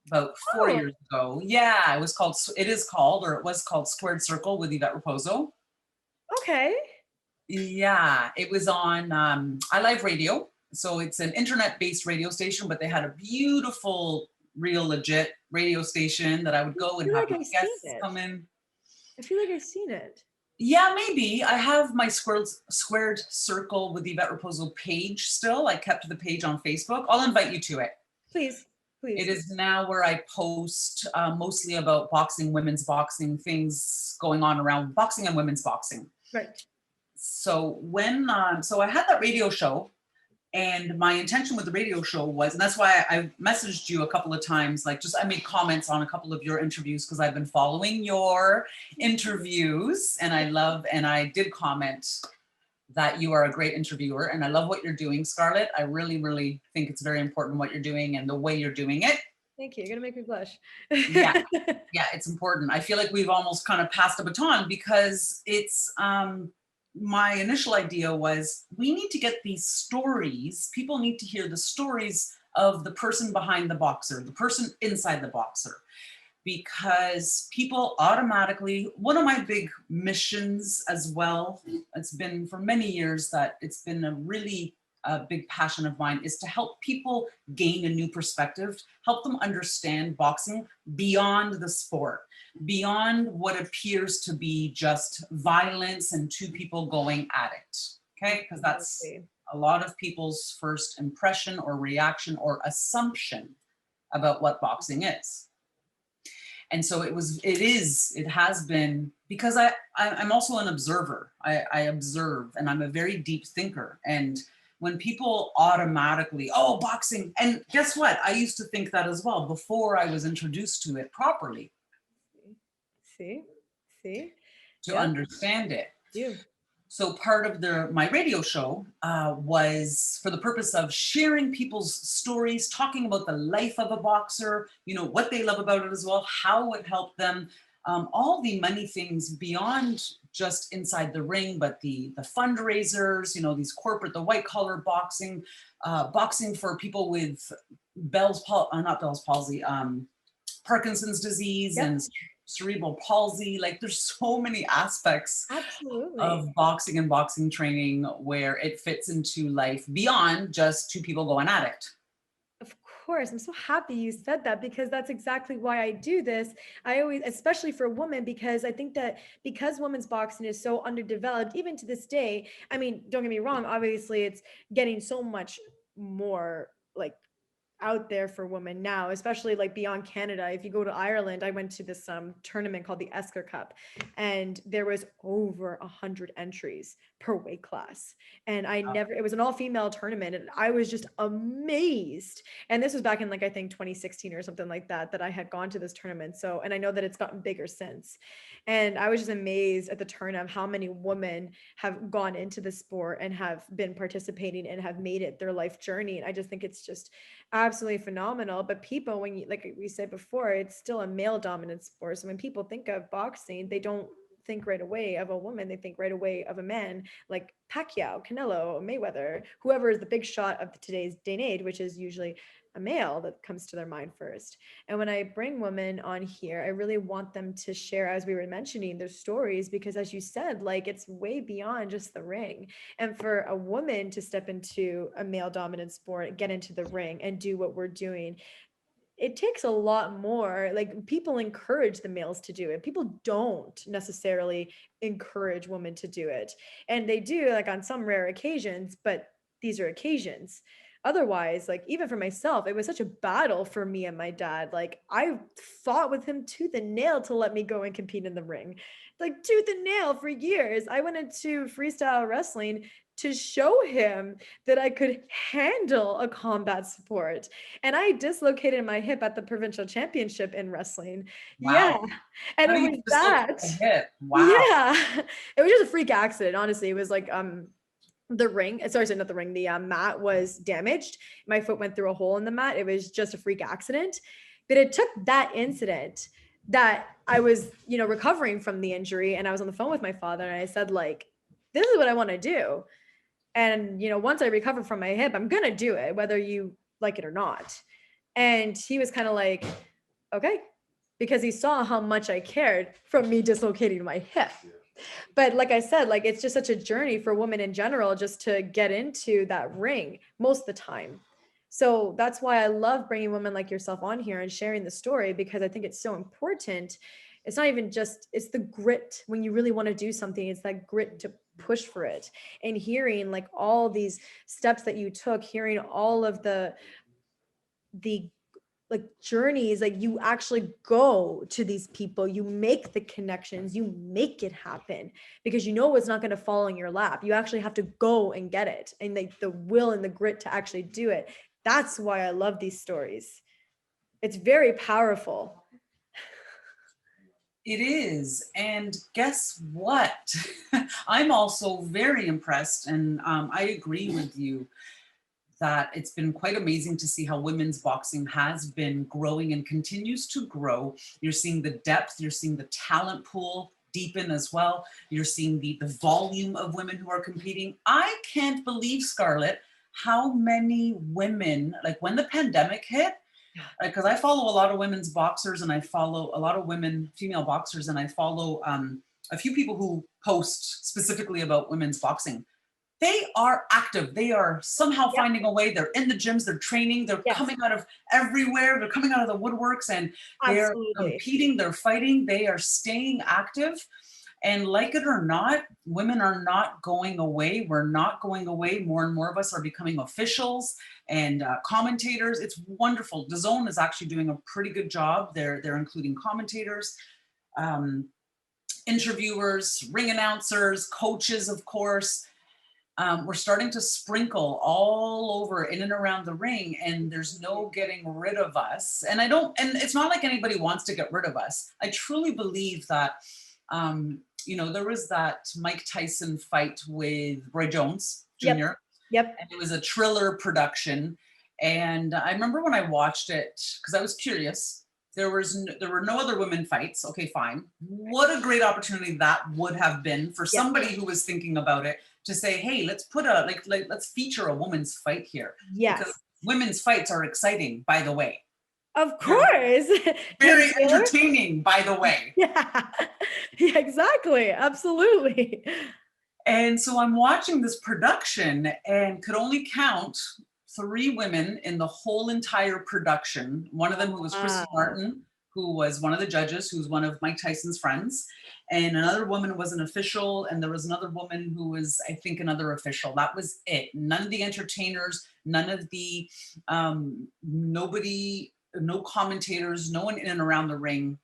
Speaker 2: about 4 years ago. Yeah, it was called Squared Circle with Yvette Raposo.
Speaker 1: Okay.
Speaker 2: Yeah, it was on iLive Radio. So it's an internet-based radio station, but they had a beautiful, real legit radio station that I would go and have my guests come in.
Speaker 1: I feel like I've seen it.
Speaker 2: Yeah, maybe. I have my Squared Circle with Yvette Raposo page still. I kept the page on Facebook. I'll invite you to it.
Speaker 1: Please.
Speaker 2: It is now where I post mostly about boxing, women's boxing, things going on around boxing and women's boxing.
Speaker 1: Right.
Speaker 2: So so I had that radio show. And my intention with the radio show was, and that's why I messaged you a couple of times, like I made comments on a couple of your interviews because I've been following your interviews and I did comment that you are a great interviewer and I love what you're doing, Scarlett. I really, really think it's very important what you're doing and the way you're doing it.
Speaker 1: Thank you. You're going to make me blush.
Speaker 2: Yeah, it's important. I feel like we've almost kind of passed a baton because it's, my initial idea was we need to get these stories. People need to hear the stories of the person behind the boxer, the person inside the boxer, because people automatically, one of my big missions as well, it's been for many years that it's been a really big passion of mine, is to help people gain a new perspective, help them understand boxing beyond the sport, beyond what appears to be just violence and two people going at it. Okay, because that's a lot of people's first impression or reaction or assumption about what boxing is. And so it has been, because I'm also an observer. I observe, and I'm a very deep thinker. And when people automatically, oh, boxing, and guess what? I used to think that as well before I was introduced to it properly.
Speaker 1: See?
Speaker 2: To understand it.
Speaker 1: You.
Speaker 2: So part of my radio show was for the purpose of sharing people's stories, talking about the life of a boxer, you know, what they love about it as well, how it helped them, all the money things beyond just inside the ring, but the fundraisers, you know, these corporate, the white collar boxing, boxing for people with Parkinson's disease, yep, and cerebral palsy. Like there's so many aspects of boxing and boxing training where it fits into life beyond just two people going at it.
Speaker 1: Of course. I'm so happy you said that, because that's exactly why I do this. I always, especially for women, because I think that because women's boxing is so underdeveloped, even to this day, I mean, don't get me wrong, obviously it's getting so much more like out there for women now, especially like beyond Canada. If you go to Ireland, I went to this tournament called the Esker Cup, and there was over 100 entries per weight class. And it was an all-female tournament, and I was just amazed. And this was back in like, I think 2016 or something like that, that I had gone to this tournament. So, and I know that it's gotten bigger since. And I was just amazed at the turn of how many women have gone into the sport and have been participating and have made it their life journey. And I just think it's just absolutely phenomenal. But people, when you, like we said before, it's still a male dominant sport. So when people think of boxing, they don't think right away of a woman. They think right away of a man, like Pacquiao, Canelo, Mayweather, whoever is the big shot of today's day and age, which is usually a male that comes to their mind first. And when I bring women on here, I really want them to share, as we were mentioning, their stories, because as you said, like it's way beyond just the ring. And for a woman to step into a male dominant sport, get into the ring and do what we're doing, it takes a lot more. Like people encourage the males to do it. People don't necessarily encourage women to do it. And they do, like on some rare occasions, but these are occasions. Otherwise, like even for myself, it was such a battle for me and my dad. Like I fought with him tooth and nail to let me go and compete in the ring, like tooth and nail for years. I went into freestyle wrestling to show him that I could handle a combat sport. And I dislocated my hip at the provincial championship in wrestling.
Speaker 2: Wow.
Speaker 1: Yeah. And it was that.
Speaker 2: Hip. Wow.
Speaker 1: Yeah. It was just a freak accident. Honestly, it was like, the ring, sorry, not the ring, the mat was damaged. My foot went through a hole in the mat. It was just a freak accident. But it took that incident that I was, you know, recovering from the injury. And I was on the phone with my father and I said, like, this is what I want to do. And, you know, once I recover from my hip, I'm going to do it, whether you like it or not. And he was kind of like, okay, because he saw how much I cared from me dislocating my hip. But like I said, like, it's just such a journey for women in general, just to get into that ring most of the time. So that's why I love bringing women like yourself on here and sharing the story, because I think it's so important. It's not even just, it's the grit when you really want to do something. It's that grit to push for it. And hearing like all these steps that you took, hearing all of the like journeys, like you actually go to these people, you make the connections, you make it happen, because you know it's not going to fall in your lap. You actually have to go and get it, and like the will and the grit to actually do it. That's why I love these stories. It's very powerful.
Speaker 2: It is. And guess what? I'm also very impressed, and I agree with you that it's been quite amazing to see how women's boxing has been growing and continues to grow. You're seeing the depth, you're seeing the talent pool deepen as well. You're seeing the volume of women who are competing. I can't believe, Scarlett, how many women, like when the pandemic hit, because I follow a lot of women's boxers and I follow a lot of female boxers, and I follow a few people who post specifically about women's boxing. They are active. They are somehow finding a way. They're in the gyms, they're training, they're coming out of everywhere. They're coming out of the woodworks, and they're competing, they're fighting, they are staying active. And like it or not, women are not going away. We're not going away. More and more of us are becoming officials and commentators. It's wonderful. DAZN is actually doing a pretty good job. They're including commentators, interviewers, ring announcers, coaches, of course. We're starting to sprinkle all over in and around the ring, and there's no getting rid of us. And it's not like anybody wants to get rid of us. I truly believe that, there was that Mike Tyson fight with Roy Jones Jr.
Speaker 1: Yep.
Speaker 2: And it was a Triller production. And I remember when I watched it, because I was curious, there were no other women fights. Okay, fine. What a great opportunity that would have been for somebody who was thinking about it, to say, hey, let's put let's feature a woman's fight here.
Speaker 1: Yes.
Speaker 2: Because women's fights are exciting, by the way.
Speaker 1: Of course.
Speaker 2: Very entertaining, by the way.
Speaker 1: Yeah, exactly. Absolutely.
Speaker 2: And so I'm watching this production and could only count 3 women in the whole entire production. One of them who was Christy Martin, who was one of the judges, who's one of Mike Tyson's friends. And another woman was an official, and there was another woman who was, I think, another official. That was it. None of the entertainers, none of the, no commentators, no one in and around the ring,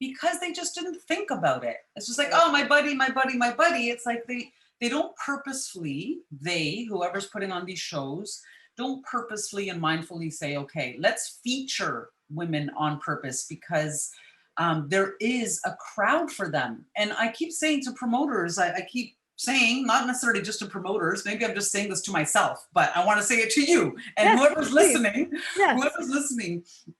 Speaker 2: because they just didn't think about it. It's just like, oh, my buddy, my buddy, my buddy. It's like they don't purposefully, whoever's putting on these shows, don't purposefully and mindfully say, okay, let's feature women on purpose, because there is a crowd for them. And I keep saying to promoters, I keep saying, not necessarily just to promoters, maybe I'm just saying this to myself, but I want to say it to you and whoever's listening,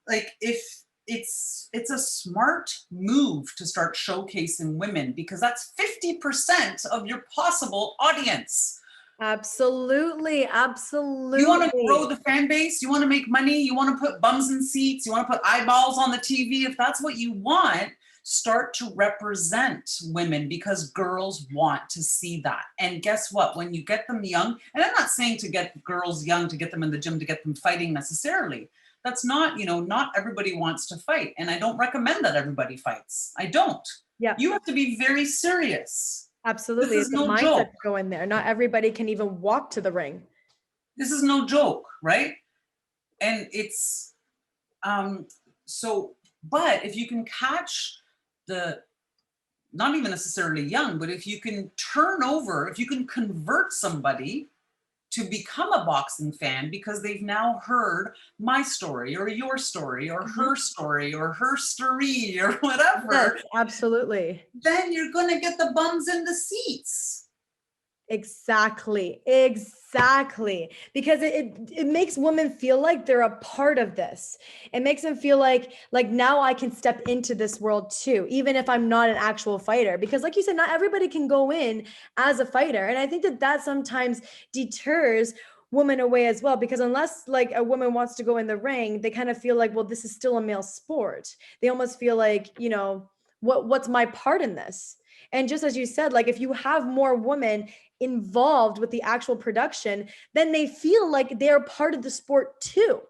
Speaker 2: like, if it's a smart move to start showcasing women, because that's 50% of your possible audience.
Speaker 1: Absolutely. Absolutely.
Speaker 2: You want to grow the fan base, you want to make money, you want to put bums in seats, you want to put eyeballs on the TV. If that's what you want, start to represent women, because girls want to see that. And guess what? When you get them young, and I'm not saying to get girls young, to get them in the gym, to get them fighting necessarily. That's not, not everybody wants to fight. And I don't recommend that everybody fights. I don't.
Speaker 1: Yeah.
Speaker 2: You have to be very serious.
Speaker 1: Absolutely. It's no mindset to go in there. Not everybody can even walk to the ring.
Speaker 2: This is no joke, right? And it's but if you can catch not even necessarily young, but if you can if you can convert somebody to become a boxing fan, because they've now heard my story or your story or her story or her story or whatever.
Speaker 1: Yes, absolutely.
Speaker 2: Then you're going to get the bums in the seats.
Speaker 1: Exactly. Because it makes women feel like they're a part of this. It makes them feel like now I can step into this world too, even if I'm not an actual fighter. Because like you said, not everybody can go in as a fighter. And I think that sometimes deters women away as well, because unless like a woman wants to go in the ring, they kind of feel like, well, this is still a male sport. They almost feel like, what's my part in this? And just as you said, like if you have more women involved with the actual production, then they feel like they're part of the sport too.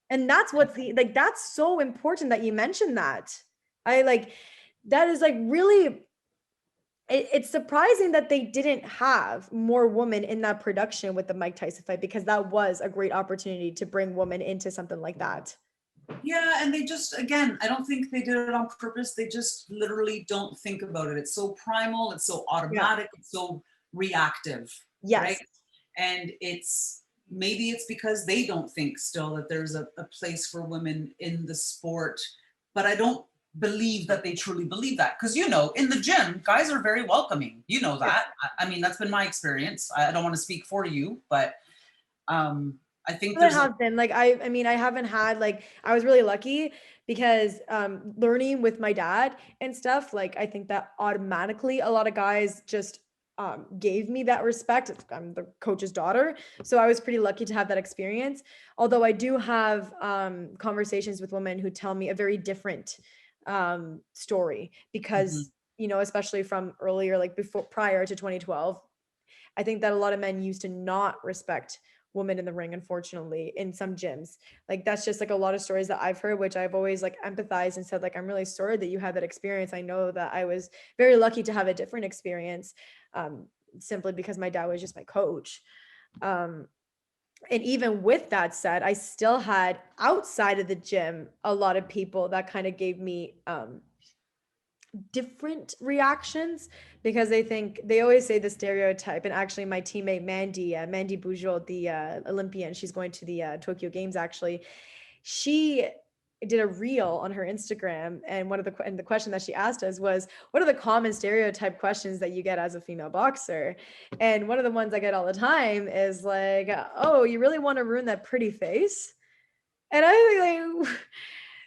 Speaker 1: And that's that's so important that you mentioned that. That is like really, it's surprising that they didn't have more women in that production with the Mike Tyson fight, because that was a great opportunity to bring women into something like that.
Speaker 2: Yeah, and they just, again, I don't think they did it on purpose. They just literally don't think about it. It's so primal, it's so automatic, it's so reactive.
Speaker 1: Yes.
Speaker 2: Right? And maybe it's because they don't think still that there's a place for women in the sport, but I don't believe that they truly believe that. Because, in the gym, guys are very welcoming. That. I mean, that's been my experience. I don't want to speak for you, but I think
Speaker 1: I
Speaker 2: there's a
Speaker 1: have been like, I mean, I haven't had like, I was really lucky because learning with my dad and stuff, like I think that automatically a lot of guys just gave me that respect. I'm the coach's daughter, so I was pretty lucky to have that experience. Although I do have conversations with women who tell me a very different story
Speaker 2: Mhm.
Speaker 1: because, you know, especially from earlier, like before, prior to 2012, I think that a lot of men used to not respect women in the ring, unfortunately, in some gyms. Like that's just like a lot of stories that I've heard, which I've always like empathized and said, like, I'm really sorry that you had that experience. I know that I was very lucky to have a different experience, um, simply because my dad was just my coach. Um, and even with that said, I still had outside of the gym a lot of people that kind of gave me different reactions because they think they always say the stereotype. And actually my teammate Mandy Boujol, the Olympian, she's going to the Tokyo Games, actually, she did a reel on her Instagram, and the question that she asked us was, what are the common stereotype questions that you get as a female boxer? And one of the ones I get all the time is like, oh, you really want to ruin that pretty face? And I like,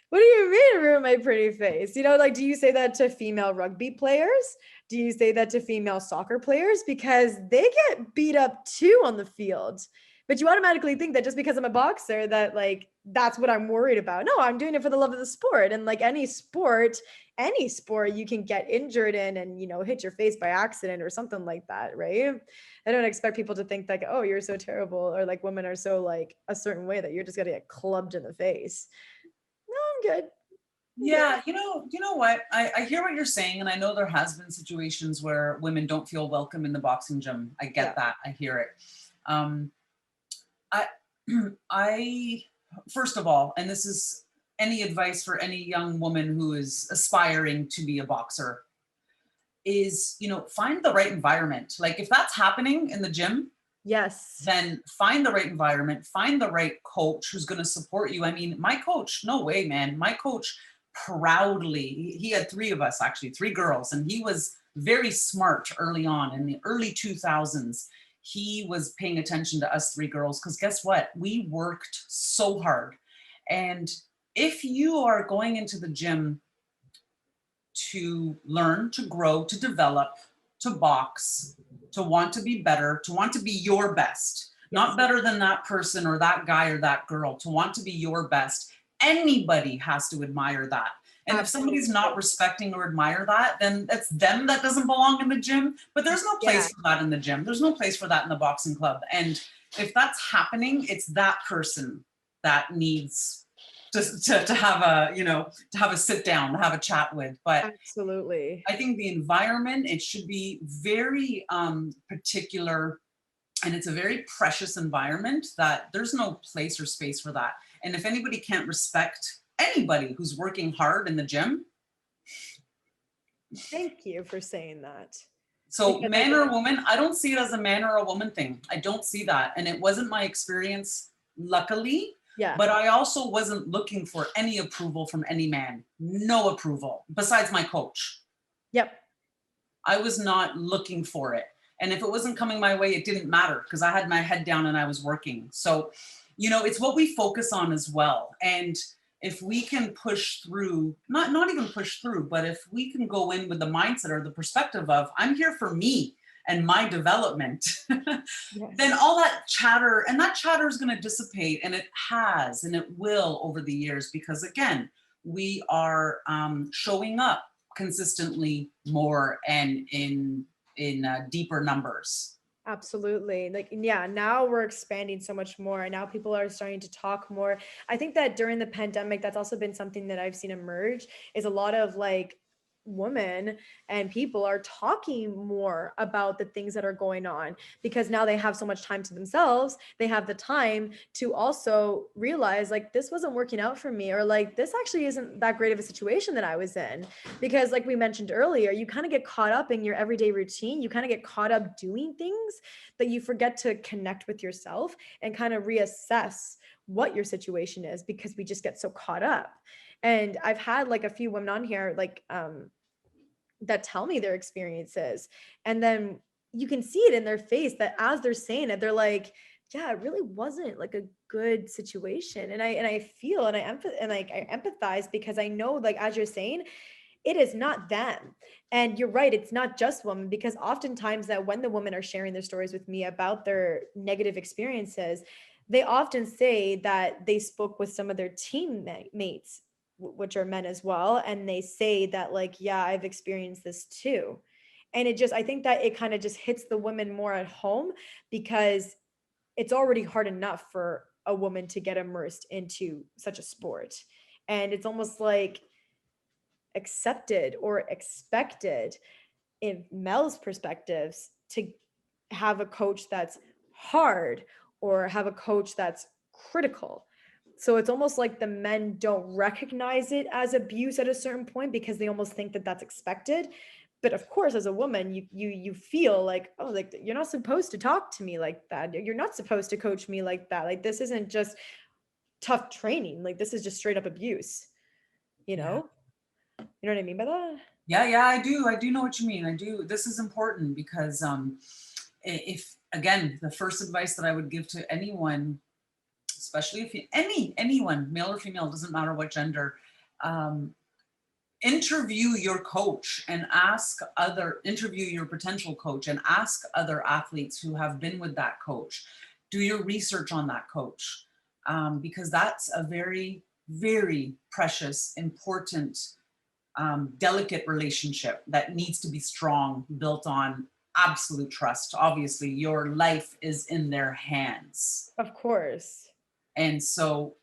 Speaker 1: what do you mean ruin my pretty face? You know, like, do you say that to female rugby players? Do you say that to female soccer players? Because they get beat up too on the field. But you automatically think that just because I'm a boxer, that like that's what I'm worried about. No, I'm doing it for the love of the sport. And like any sport you can get injured in and, you know, hit your face by accident or something like that, right? I don't expect people to think like, oh, you're so terrible, or like women are so like a certain way that you're just gonna get clubbed in the face. No, I'm good. I'm good.
Speaker 2: Yeah, you know what? I hear what you're saying, and I know there has been situations where women don't feel welcome in the boxing gym. I
Speaker 1: Yeah.
Speaker 2: get that. I hear it. Um, I, I, first of all, and this is any advice for any young woman who is aspiring to be a boxer, is, find the right environment. Like if that's happening in the gym,
Speaker 1: Yes.
Speaker 2: then find the right environment, find the right coach who's going to support you. I mean, my coach, no way, man. My coach proudly, he had three of us, actually, three girls, and he was very smart early on in the early 2000s. He was paying attention to us three girls because guess what? We worked so hard. And if you are going into the gym to learn, to grow, to develop, to box, to want to be better, to want to be your best,
Speaker 1: Yes.
Speaker 2: not better than that person or that guy or that girl, to want to be your best. Anybody has to admire that. And if somebody's
Speaker 1: Absolutely.
Speaker 2: not respecting or admire that, then it's them that doesn't belong in the gym. But there's no
Speaker 1: Yeah.
Speaker 2: place for that in the gym. There's no place for that in the boxing club. And if that's happening, it's that person that needs to have a, to have a sit down, to have a chat with. But
Speaker 1: Absolutely.
Speaker 2: I think the environment, it should be very particular, and it's a very precious environment that there's no place or space for that. And if anybody can't respect anybody who's working hard in the gym,
Speaker 1: Thank you for saying that.
Speaker 2: so
Speaker 1: Because like,
Speaker 2: man or woman, I don't see it as a man or a woman thing. I don't see that. And it wasn't my experience, luckily.
Speaker 1: yeah.
Speaker 2: But I also wasn't looking for any approval from any man. No approval, besides my coach.
Speaker 1: Yep.
Speaker 2: I was not looking for it. And if it wasn't coming my way, it didn't matter because I had my head down and I was working. So, it's what we focus on as well. And if we can push through, not even push through, but if we can go in with the mindset or the perspective of I'm here for me and my development, then
Speaker 1: Yes.
Speaker 2: all that chatter is going to dissipate, and it has, and it will over the years, because again, we are showing up consistently more and in deeper numbers.
Speaker 1: Absolutely. Like, yeah, now we're expanding so much more. And now people are starting to talk more. I think that during the pandemic, that's also been something that I've seen emerge is a lot of like women and people are talking more about the things that are going on because now they have so much time to themselves. They have the time to also realize like this wasn't working out for me, or like this actually isn't that great of a situation that I was in. Because like we mentioned earlier, you kind of get caught up in your everyday routine. You kind of get caught up doing things that you forget to connect with yourself and kind of reassess what your situation is because we just get so caught up. And I've had like a few women on here like that tell me their experiences, and then you can see it in their face that as they're saying it, they're like, yeah, it really wasn't like a good situation. And I feel and I empathize because I know, like as you're saying, it is not them. And you're right, it's not just women, because oftentimes that when the women are sharing their stories with me about their negative experiences, they often say that they spoke with some of their teammates, which are men as well, and they say that, like, yeah, I've experienced this too. And it just, I think that it kind of just hits the women more at home, because it's already hard enough for a woman to get immersed into such a sport. And it's almost like accepted or expected in males' perspectives to have a coach that's hard or have a coach that's critical. So it's almost like the men don't recognize it as abuse at a certain point because they almost think that that's expected. But of course, as a woman, you feel like, oh, like you're not supposed to talk to me like that. You're not supposed to coach me like that. Like this isn't just tough training. Like this is just straight up abuse. You
Speaker 2: Yeah.
Speaker 1: know? You know what I mean by that?
Speaker 2: Yeah, yeah, I do. I do know what you mean. I do. This is important because if again, the first advice that I would give to anyone, especially if you, anyone, male or female, doesn't matter what gender, um, interview your coach and interview your potential coach and ask other athletes who have been with that coach. Do your research on that coach, because that's a very, very precious, important, delicate relationship that needs to be strong, built on absolute trust. Obviously, your life is in their hands.
Speaker 1: Of course.
Speaker 2: And so,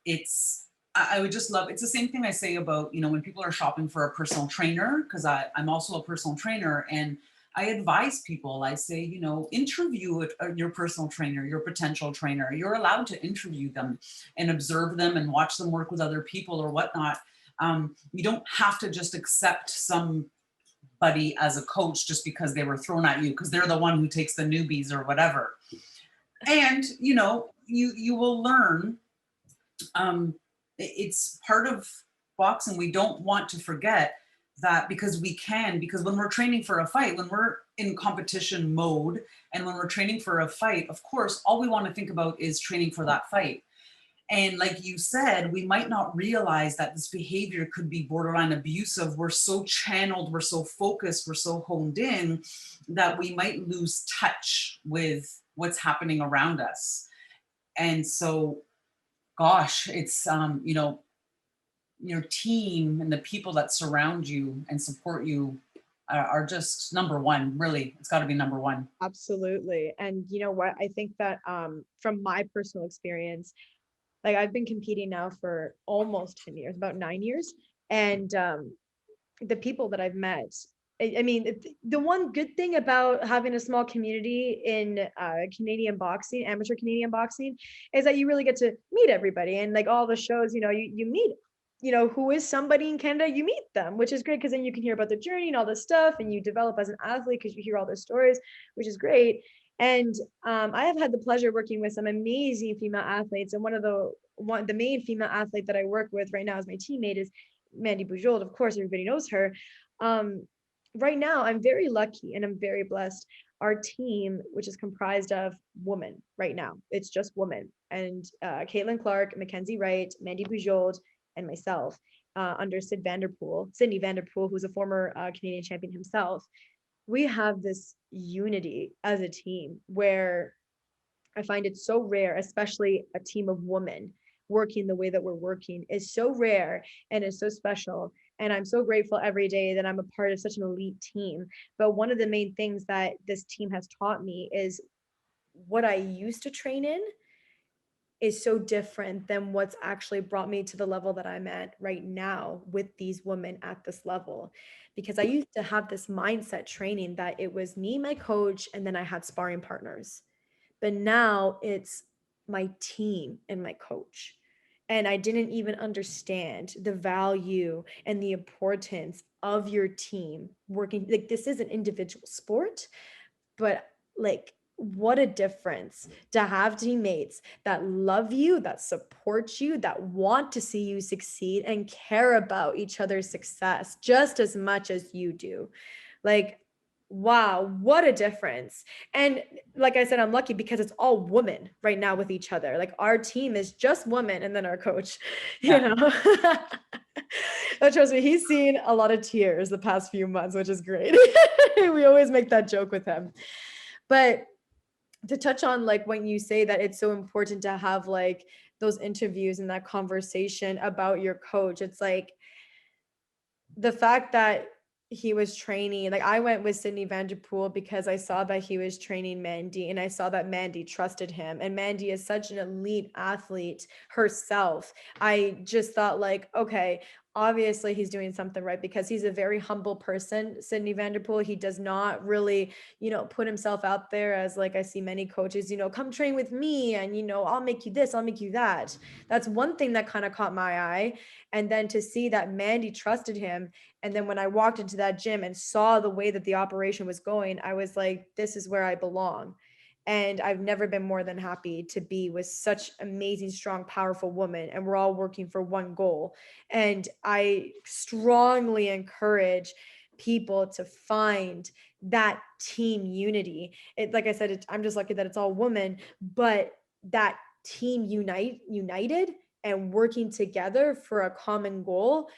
Speaker 2: it's, I would just love, it's the same thing I say about, when people are shopping for a personal trainer, because I'm also a personal trainer. And I advise people, I say, interview your personal trainer, your potential trainer. You're allowed to interview them and observe them and watch them work with other people or whatnot. You don't have to just accept somebody as a coach just because they were thrown at you, because they're the one who takes the newbies or whatever. And you will learn. It's part of boxing. We don't want to forget that, because when we're training for a fight, when we're in competition mode and when we're training for a fight, of course all we want to think about is training for that fight. And like you said, we might not realize that this behavior could be borderline abusive. We're so channeled, we're so focused, we're so honed in that we might lose touch with what's happening around us. And so, gosh, it's, your team and the people that surround you and support you are just number one. Really, it's got to be number one.
Speaker 1: Absolutely. And you know what? I think that from my personal experience, like I've been competing now for almost 10 years, about 9 years. And the people that I've met, I mean, the one good thing about having a small community in Canadian boxing, amateur Canadian boxing, is that you really get to meet everybody. And like all the shows, you meet, who is somebody in Canada, you meet them, which is great because then you can hear about their journey and all this stuff, and you develop as an athlete because you hear all their stories, which is great. And I have had the pleasure working with some amazing female athletes, and the main female athlete that I work with right now as my teammate is Mandy Bujold. Of course, everybody knows her. Right now, I'm very lucky and I'm very blessed. Our team, which is comprised of women right now, it's just women, and Caitlin Clark, Mackenzie Wright, Mandy Bujold, and myself, under Sydney Vanderpool, who's a former Canadian champion himself. We have this unity as a team where I find it so rare, especially a team of women working the way that we're working is so rare and is so special. And I'm so grateful every day that I'm a part of such an elite team. But one of the main things that this team has taught me is what I used to train in is so different than what's actually brought me to the level that I'm at right now with these women at this level. Because I used to have this mindset training that it was me, my coach, and then I had sparring partners. But now it's my team and my coach. And I didn't even understand the value and the importance of your team working. Like, this is an individual sport, but like, what a difference to have teammates that love you, that support you, that want to see you succeed and care about each other's success just as much as you do. Like, Wow, what a difference. And like I said, I'm lucky because it's all women right now with each other. Like our team is just women and then our coach, you
Speaker 2: Yeah.
Speaker 1: know. But trust me, he's seen a lot of tears the past few months, which is great. We always make that joke with him. But to touch on like when you say that it's so important to have like those interviews and that conversation about your coach, it's like the fact that he was training, like I went with Sydney Vanderpool because I saw that he was training Mandy and I saw that Mandy trusted him. And Mandy is such an elite athlete herself. I just thought like, okay, obviously he's doing something right because he's a very humble person, Sydney Vanderpool. He does not really, put himself out there as like I see many coaches, come train with me and, I'll make you this, I'll make you that. That's one thing that kind of caught my eye. And then to see that Mandy trusted him. And then when I walked into that gym and saw the way that the operation was going, I was like, this is where I belong. And I've never been more than happy to be with such amazing, strong, powerful woman. And we're all working for one goal. And I strongly encourage people to find that team unity. Like I said, I'm just lucky that it's all women, but that team united and working together for a common goal.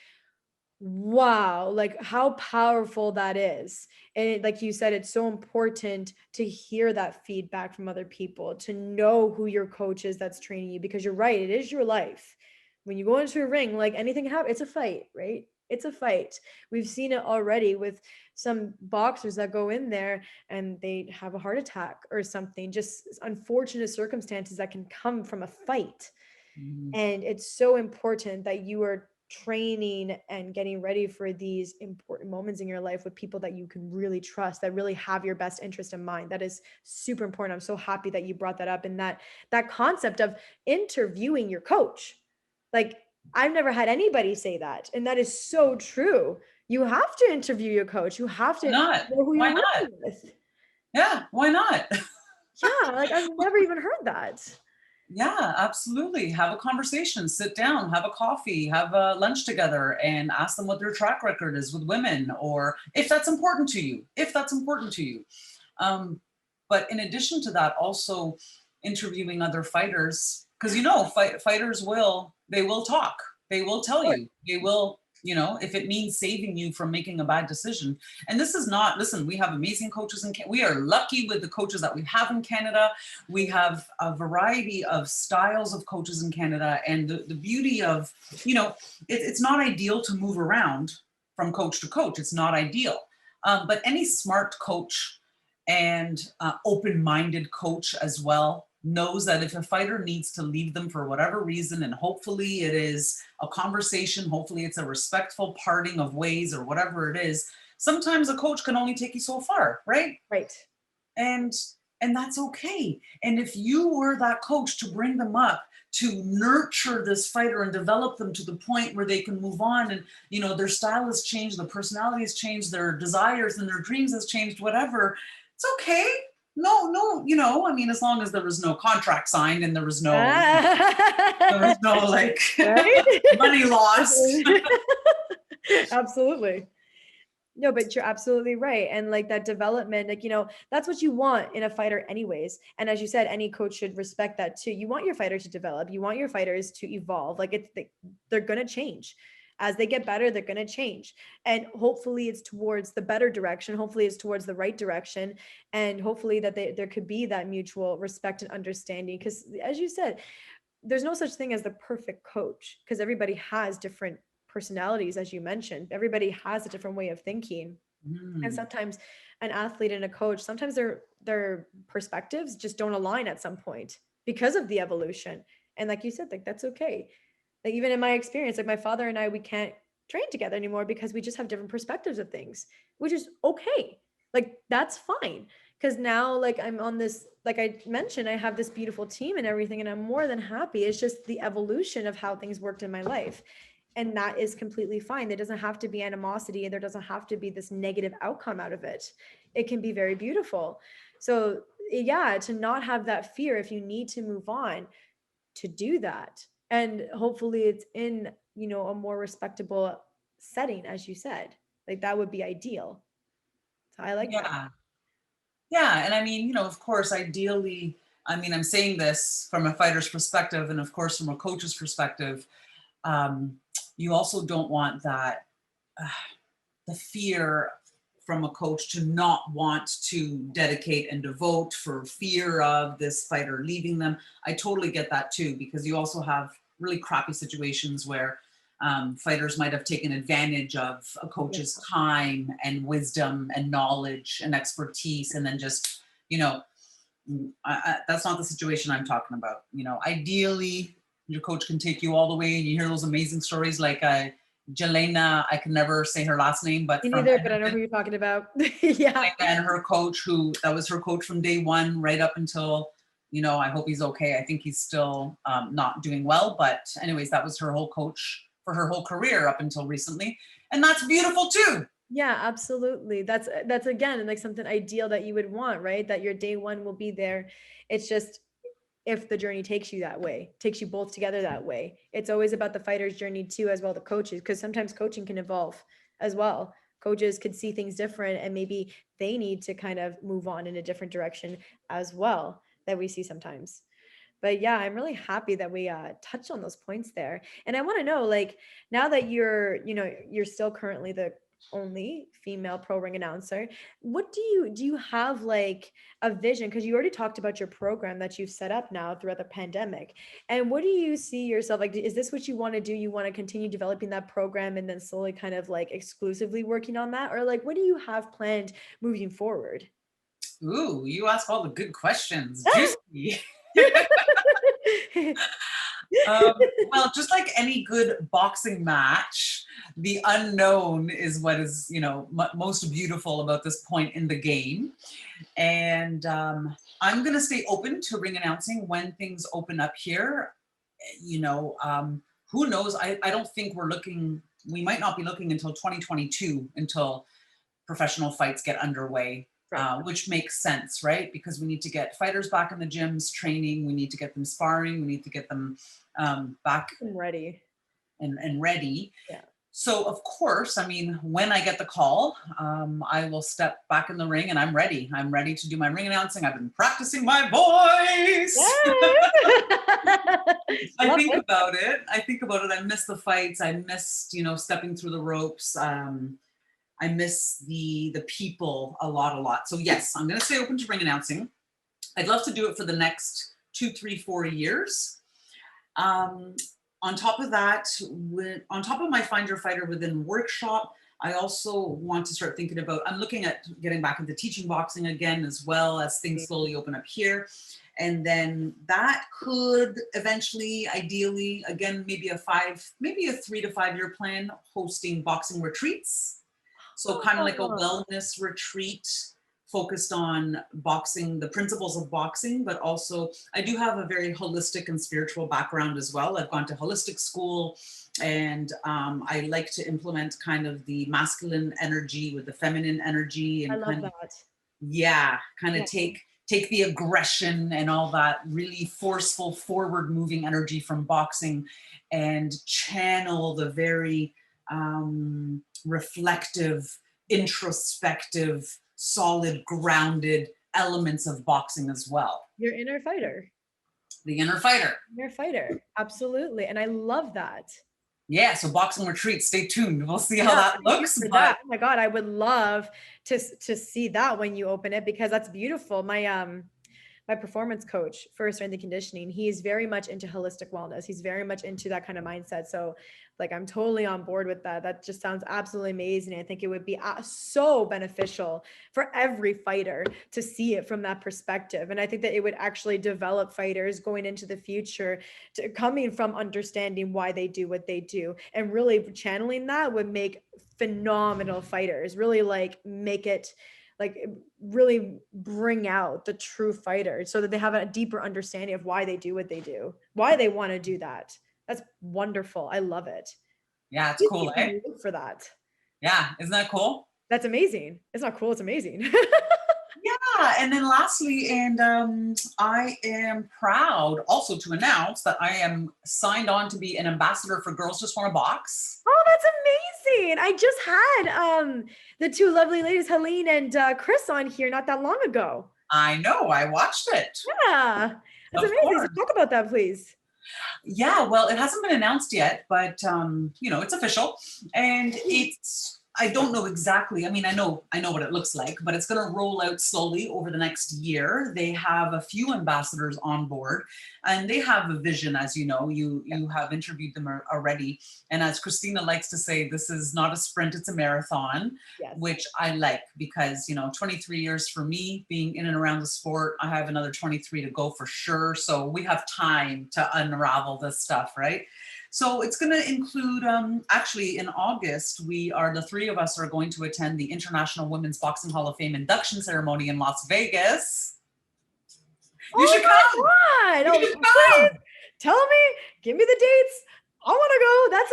Speaker 1: Wow, like how powerful that is. And like you said, it's so important to hear that feedback from other people, to know who your coach is that's training you, because you're right, it is your life. When you go into a ring, like anything happens, it's a fight, right? It's a fight. We've seen it already with some boxers that go in there and they have a heart attack or something, just unfortunate circumstances that can come from a fight.
Speaker 2: Mhm.
Speaker 1: And it's so important that you are training and getting ready for these important moments in your life with people that you can really trust, that really have your best interest in mind. That is super important. I'm so happy that you brought that up, and that concept of interviewing your coach. Like I've never had anybody say that, and that is so true. You have to interview your coach. You have
Speaker 2: Why
Speaker 1: to
Speaker 2: not?
Speaker 1: know who
Speaker 2: Why
Speaker 1: you're
Speaker 2: not?
Speaker 1: working with.
Speaker 2: Yeah, why not?
Speaker 1: Yeah, like I've never even heard that.
Speaker 2: Yeah, absolutely. Have a conversation, sit down, have a coffee, have a lunch together, and ask them what their track record is with women, or if that's important to you, if that's important to you. Um, but in addition to that, also interviewing other fighters, because fighters they will talk, they will tell you, they will, if it means saving you from making a bad decision. And this is not, listen, we have amazing coaches we are lucky with the coaches that we have in Canada. We have a variety of styles of coaches in Canada, and the beauty of, it's not ideal to move around from coach to coach. It's not ideal. But any smart coach and open-minded coach as well knows that if a fighter needs to leave them for whatever reason, and hopefully it is a conversation, hopefully it's a respectful parting of ways or whatever it is, sometimes a coach can only take you so far, right?
Speaker 1: Right.
Speaker 2: and and that's okay. And if you were that coach to bring them up, to nurture this fighter and develop them to the point where they can move on, and their style has changed, their personality has changed, their desires and their dreams has changed, whatever, it's okay. No, I mean, as long as there was no contract signed and there was no like
Speaker 1: Right?
Speaker 2: money lost.
Speaker 1: Absolutely. No, but you're absolutely right. And like that development, like, that's what you want in a fighter, anyways. And as you said, any coach should respect that too. You want your fighter to develop, you want your fighters to evolve. Like they're going to change. As they get better, they're going to change. And hopefully it's towards the better direction. Hopefully it's towards the right direction. And hopefully that there could be that mutual respect and understanding. Because as you said, there's no such thing as the perfect coach, because everybody has different personalities. As you mentioned, everybody has a different way of thinking. And
Speaker 2: Mm.
Speaker 1: sometimes an athlete and a coach, sometimes their perspectives just don't align at some point because of the evolution. And like you said, like that's okay. Like even in my experience, like my father and I, we can't train together anymore because we just have different perspectives of things, which is okay. Like that's fine. Because now, like I'm on this, like I mentioned, I have this beautiful team and everything, and I'm more than happy. It's just the evolution of how things worked in my life. And that is completely fine. There doesn't have to be animosity, and there doesn't have to be this negative outcome out of it. It can be very beautiful. So yeah, to not have that fear if you need to move on, to do that. And hopefully it's in, a more respectable setting, as you said. Like that would be ideal. So I like that.
Speaker 2: Yeah. Yeah. And I mean, of course, ideally, I mean, I'm saying this from a fighter's perspective, and of course, from a coach's perspective, um, you also don't want that, uh, the fear from a coach to not want to dedicate and devote for fear of this fighter leaving them. I totally get that too, because you also have really crappy situations where fighters might have taken advantage of a
Speaker 1: Yeah.
Speaker 2: coach's time and wisdom and knowledge and expertise, and then just, you know, that's not the situation I'm talking about. Ideally, your coach can take you all the way, and you hear those amazing stories like Jelena, I can never say her last name, but
Speaker 1: Me
Speaker 2: from
Speaker 1: neither, but I know who you're talking about. Yeah.
Speaker 2: and her coach, that was her coach from day one, right up until, I hope he's okay. I think he's still not doing well. But anyways, that was her whole coach for her whole career up until recently. And that's beautiful too.
Speaker 1: Yeah, absolutely. That's again like something ideal that you would want, right? That your day one will be there. It's just if the journey takes you that way, takes you both together that way. It's always about the fighter's journey too, as well the coaches, because sometimes coaching can evolve as well. Coaches could see things different and maybe they need to kind of move on in a different direction as well that we see sometimes. But yeah, I'm really happy that we touched on those points there. And I want to know, like, now that you're still currently the only female pro ring announcer, what do you have like a vision? Because you already talked about your program that you've set up now throughout the pandemic. And what do you see yourself like? Is this what you want to do? You want to continue developing that program and then slowly kind of like exclusively working on that? Or like, what do you have planned moving forward?
Speaker 2: Ooh, you ask all the good questions. Juicy. Well, just like any good boxing match, the unknown is what is, most beautiful about this point in the game. And I'm going to stay open to ring announcing when things open up here. Who knows? I don't think we might not be looking until 2022 until professional fights get underway.
Speaker 1: Right.
Speaker 2: Which makes sense, right? Because we need to get fighters back in the gyms training. We need to get them sparring. We need to get them back
Speaker 1: I'm ready.
Speaker 2: and ready.
Speaker 1: Yeah.
Speaker 2: So of course, I mean, when I get the call, I will step back in the ring and I'm ready. I'm ready to do my ring announcing. I've been practicing my voice. I think about it. I miss the fights. I missed, stepping through the ropes. I miss the people a lot. So yes, I'm going to stay open to ring announcing. I'd love to do it for the next 2, 3, 4 years. On top of that, on top of my Find Your Fighter Within workshop, I also want to start thinking about, I'm looking at getting back into teaching boxing again, as well as things slowly open up here. And then that could eventually, ideally, again, maybe a 3 to 5 year plan, hosting boxing retreats. So kind of like a wellness retreat focused on boxing, the principles of boxing, but also I do have a very holistic and spiritual background as well. I've gone to holistic school, and I like to implement kind of the masculine energy with the feminine energy, and
Speaker 1: I love that.
Speaker 2: kind of take the aggression and all that really forceful, forward moving energy from boxing and channel the very reflective, introspective, solid, grounded elements of boxing as well.
Speaker 1: Your inner fighter.
Speaker 2: The inner fighter.
Speaker 1: Inner fighter. Absolutely. And I love that.
Speaker 2: Yeah, so boxing retreat, stay tuned. We'll see how that looks.
Speaker 1: But oh my God, I would love to see that when you open it, because that's beautiful. My performance coach for strength and conditioning, he's very much into holistic wellness. He's very much into that kind of mindset. So like, I'm totally on board with that. That just sounds absolutely amazing. I think it would be so beneficial for every fighter to see it from that perspective. And I think that it would actually develop fighters going into the future, coming from understanding why they do what they do, and really channeling that would make phenomenal fighters, really like make it, like really bring out the true fighter so that they have a deeper understanding of why they do what they do, why they want to do that. That's wonderful. I love it.
Speaker 2: Yeah, it's cool, eh?
Speaker 1: For that.
Speaker 2: Yeah, isn't that cool?
Speaker 1: That's amazing. It's not cool, it's amazing.
Speaker 2: Yeah, and then lastly, and I am proud also to announce that I am signed on to be an ambassador for Girls Just Want to Box.
Speaker 1: Oh, that's amazing. I just had the two lovely ladies, Helene and Chris, on here not that long ago.
Speaker 2: I know, I watched it.
Speaker 1: Yeah, that's
Speaker 2: Of
Speaker 1: amazing. So
Speaker 2: course.
Speaker 1: talk about that, please.
Speaker 2: Yeah, well, it hasn't been announced yet, but you know, it's official, and it's. I don't know exactly. I mean, I know what it looks like, but it's going to roll out slowly over the next year. They have a few ambassadors on board, and they have a vision, as you know. You have interviewed them already, and as Christina likes to say, this is not a sprint; it's a marathon,
Speaker 1: Yes.
Speaker 2: which I like because 23 years for me being in and around the sport. I have another 23 to go for sure, so we have time to unravel this stuff, right? So it's going to include, actually in August, the three of us are going to attend the International Women's Boxing Hall of Fame induction ceremony in Las Vegas. You should come.
Speaker 1: God.
Speaker 2: You
Speaker 1: Oh,
Speaker 2: should
Speaker 1: please
Speaker 2: come.
Speaker 1: tell me, give me the dates. I want to go. That's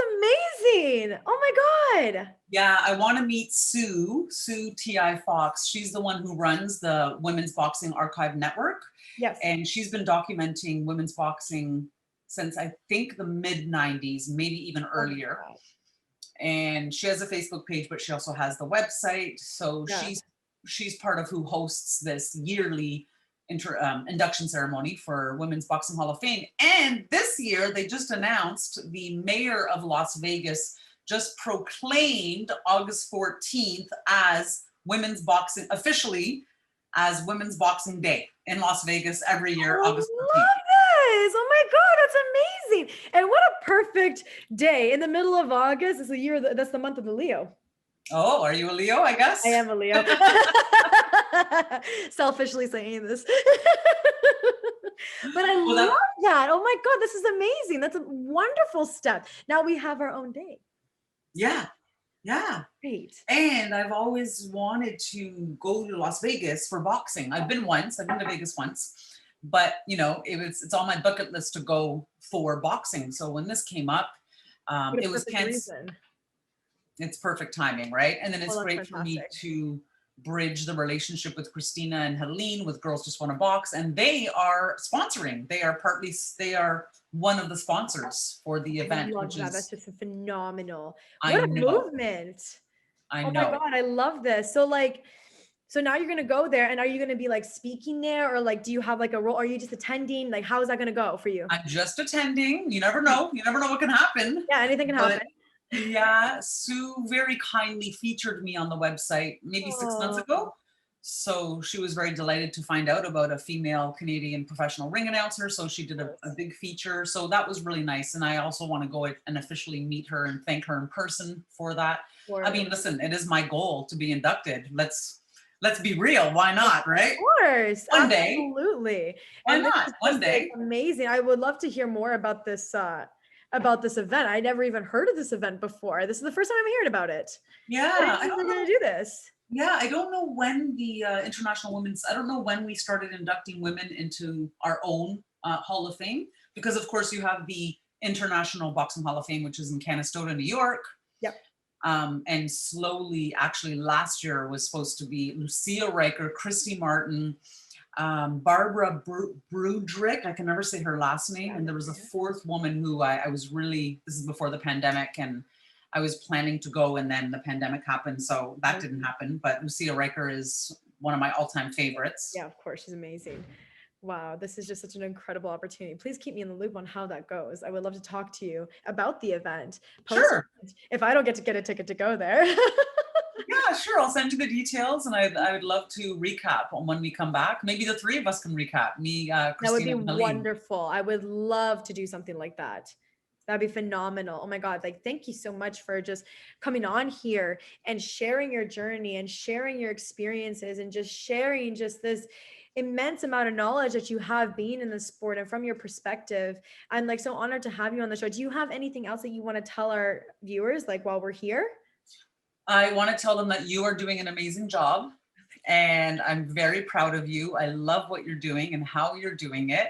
Speaker 1: amazing. Oh my God.
Speaker 2: Yeah, I want to meet Sue T.I. Fox. She's the one who runs the Women's Boxing Archive Network.
Speaker 1: Yes.
Speaker 2: And she's been documenting women's boxing since I think the mid 90s, maybe even earlier. And she has a Facebook page, but she also has the website. So she's part of who hosts this yearly induction ceremony for Women's Boxing Hall of Fame. And this year they just announced the mayor of Las Vegas just proclaimed August 14th as officially as Women's Boxing Day in Las Vegas every year, August 14th.
Speaker 1: Oh my God, that's amazing. And what a perfect day in the middle of August. It's that's the month of the Leo.
Speaker 2: Oh, are you a Leo, I guess?
Speaker 1: I am a Leo. Selfishly saying this. But I love that. Oh my God, this is amazing. That's a wonderful step. Now we have our own day.
Speaker 2: Yeah. Yeah.
Speaker 1: Great.
Speaker 2: And I've always wanted to go to Las Vegas for boxing. I've been to Vegas once, but it's on my bucket list to go for boxing. So when this came up, it was canceled. It's perfect timing, right? And then it's great for me to bridge the relationship with Christina and Helene with Girls Just Want to Box, and they are sponsoring. They are one of the sponsors for the event.
Speaker 1: That's just a phenomenal.
Speaker 2: What
Speaker 1: a movement.
Speaker 2: I know.
Speaker 1: Oh my God, I love this. So now you're going to go there, and are you going to be like speaking there, or like, do you have like a role? Are you just attending? Like, how is that going to go for you?
Speaker 2: I'm just attending. You never know. You never know what can happen.
Speaker 1: Yeah, anything can happen.
Speaker 2: Yeah, Sue very kindly featured me on the website maybe 6 months ago. So she was very delighted to find out about a female Canadian professional ring announcer. So she did a big feature. So that was really nice. And I also want to go and officially meet her and thank her in person for that. I mean, listen, it is my goal to be inducted. Let's be real. Why not, right?
Speaker 1: Of course.
Speaker 2: One day.
Speaker 1: Absolutely.
Speaker 2: Why not? One day.
Speaker 1: Amazing. I would love to hear more about this event. I never even heard of this event before. This is the first time I'm hearing about it.
Speaker 2: Yeah.
Speaker 1: I don't know going to do this.
Speaker 2: Yeah, I don't know when the I don't know when we started inducting women into our own Hall of Fame, because of course you have the International Boxing Hall of Fame, which is in Canastota, New York.
Speaker 1: Yep.
Speaker 2: And slowly, actually last year was supposed to be Lucia Riker, Christy Martin, Barbara Brudrick, I can never say her last name. And there was a fourth woman who I was really, this is before the pandemic, and I was planning to go, and then the pandemic happened. So that didn't happen. But Lucia Riker is one of my all-time favorites.
Speaker 1: Yeah, of course. She's amazing. Wow, this is just such an incredible opportunity. Please keep me in the loop on how that goes. I would love to talk to you about the event.
Speaker 2: Sure.
Speaker 1: If I don't get a ticket to go there.
Speaker 2: Yeah, sure. I'll send you the details, and I would love to recap on when we come back. Maybe the three of us can recap. Me, Christina,
Speaker 1: that would be
Speaker 2: and
Speaker 1: wonderful. I would love to do something like that. That'd be phenomenal. Oh my God. Like, thank you so much for just coming on here and sharing your journey and sharing your experiences and just sharing just this immense amount of knowledge that you have being in the sport and from your perspective. I'm like so honored to have you on the show. Do you have anything else that you want to tell our viewers, like while we're here?
Speaker 2: I want to tell them that you are doing an amazing job, and I'm very proud of you. I love what you're doing and how you're doing it.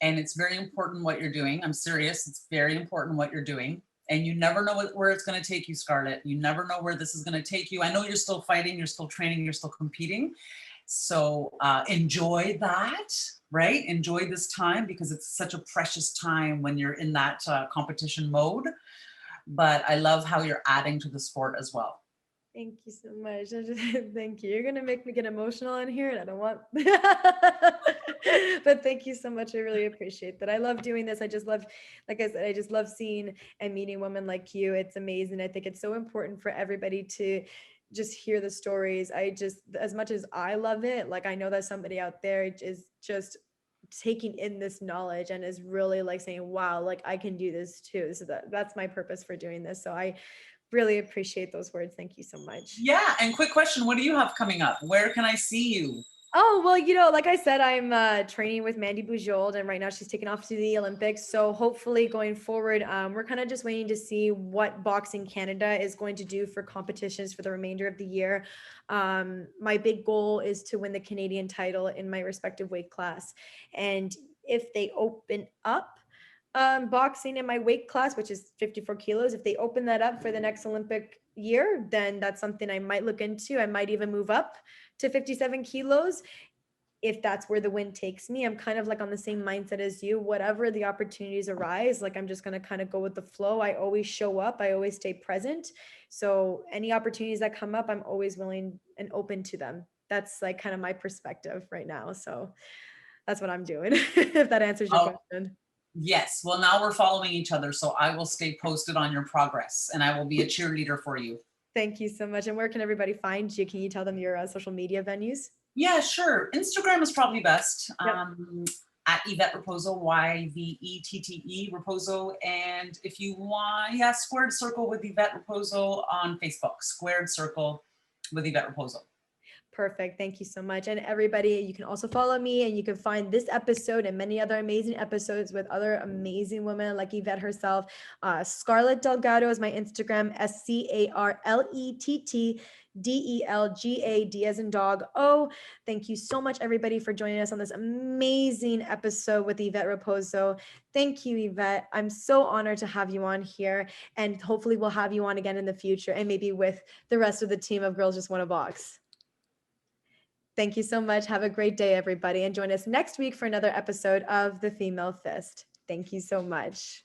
Speaker 2: And it's very important what you're doing. I'm serious. It's very important what you're doing. And you never know where it's going to take you, Scarlett. You never know where this is going to take you. I know you're still fighting, you're still training, you're still competing. So enjoy that, right? Enjoy this time because it's such a precious time when you're in that competition mode. But I love how you're adding to the sport as well.
Speaker 1: Thank you so much. Thank you. You're gonna make me get emotional in here, and I don't want. But thank you so much. I really appreciate that. I love doing this. I just love, like I said, I just love seeing and meeting women like you. It's amazing. I think it's so important for everybody to just hear the stories. I just, as much as I love it, like I know that somebody out there is just taking in this knowledge and is really like saying, wow, like I can do this too. So that's my purpose for doing this. So I really appreciate those words. Thank you so much.
Speaker 2: Yeah, and quick question, what do you have coming up? Where can I see you?
Speaker 1: Oh, well, like I said, I'm training with Mandy Bujold, and right now she's taking off to the Olympics. So hopefully going forward, we're kind of just waiting to see what Boxing Canada is going to do for competitions for the remainder of the year. My big goal is to win the Canadian title in my respective weight class. And if they open up boxing in my weight class, which is 54 kilos, if they open that up for the next Olympic year, then that's something I might look into. I might even move up to 57 kilos if that's where the wind takes me. I'm kind of like on the same mindset as you. Whatever the opportunities arise, like I'm just going to kind of go with the flow. I always show up, I always stay present. So any opportunities that come up, I'm always willing and open to them. That's like kind of my perspective right now. So that's what I'm doing. If that answers your
Speaker 2: Oh,
Speaker 1: question.
Speaker 2: yes. Well, now we're following each other, so I will stay posted on your progress and I will be a cheerleader for you.
Speaker 1: Thank you so much. And where can everybody find you? Can you tell them your social media venues?
Speaker 2: Yeah, sure. Instagram is probably best.
Speaker 1: Yep.
Speaker 2: At Yvette Raposo, YVETTE Raposo. And if you want, yeah, Squared Circle with Yvette Raposo on Facebook. Squared Circle with Yvette Raposo.
Speaker 1: Perfect. Thank you so much. And everybody, you can also follow me, and you can find this episode and many other amazing episodes with other amazing women like Yvette herself. Scarlett Delgado is my Instagram, ScarlettDelgado, as in dog. Oh, thank you so much, everybody, for joining us on this amazing episode with Yvette Raposo. Thank you, Yvette. I'm so honored to have you on here, and hopefully we'll have you on again in the future, and maybe with the rest of the team of Girls Just Want a Box. Thank you so much. Have a great day, everybody, and join us next week for another episode of The Female Fist. Thank you so much.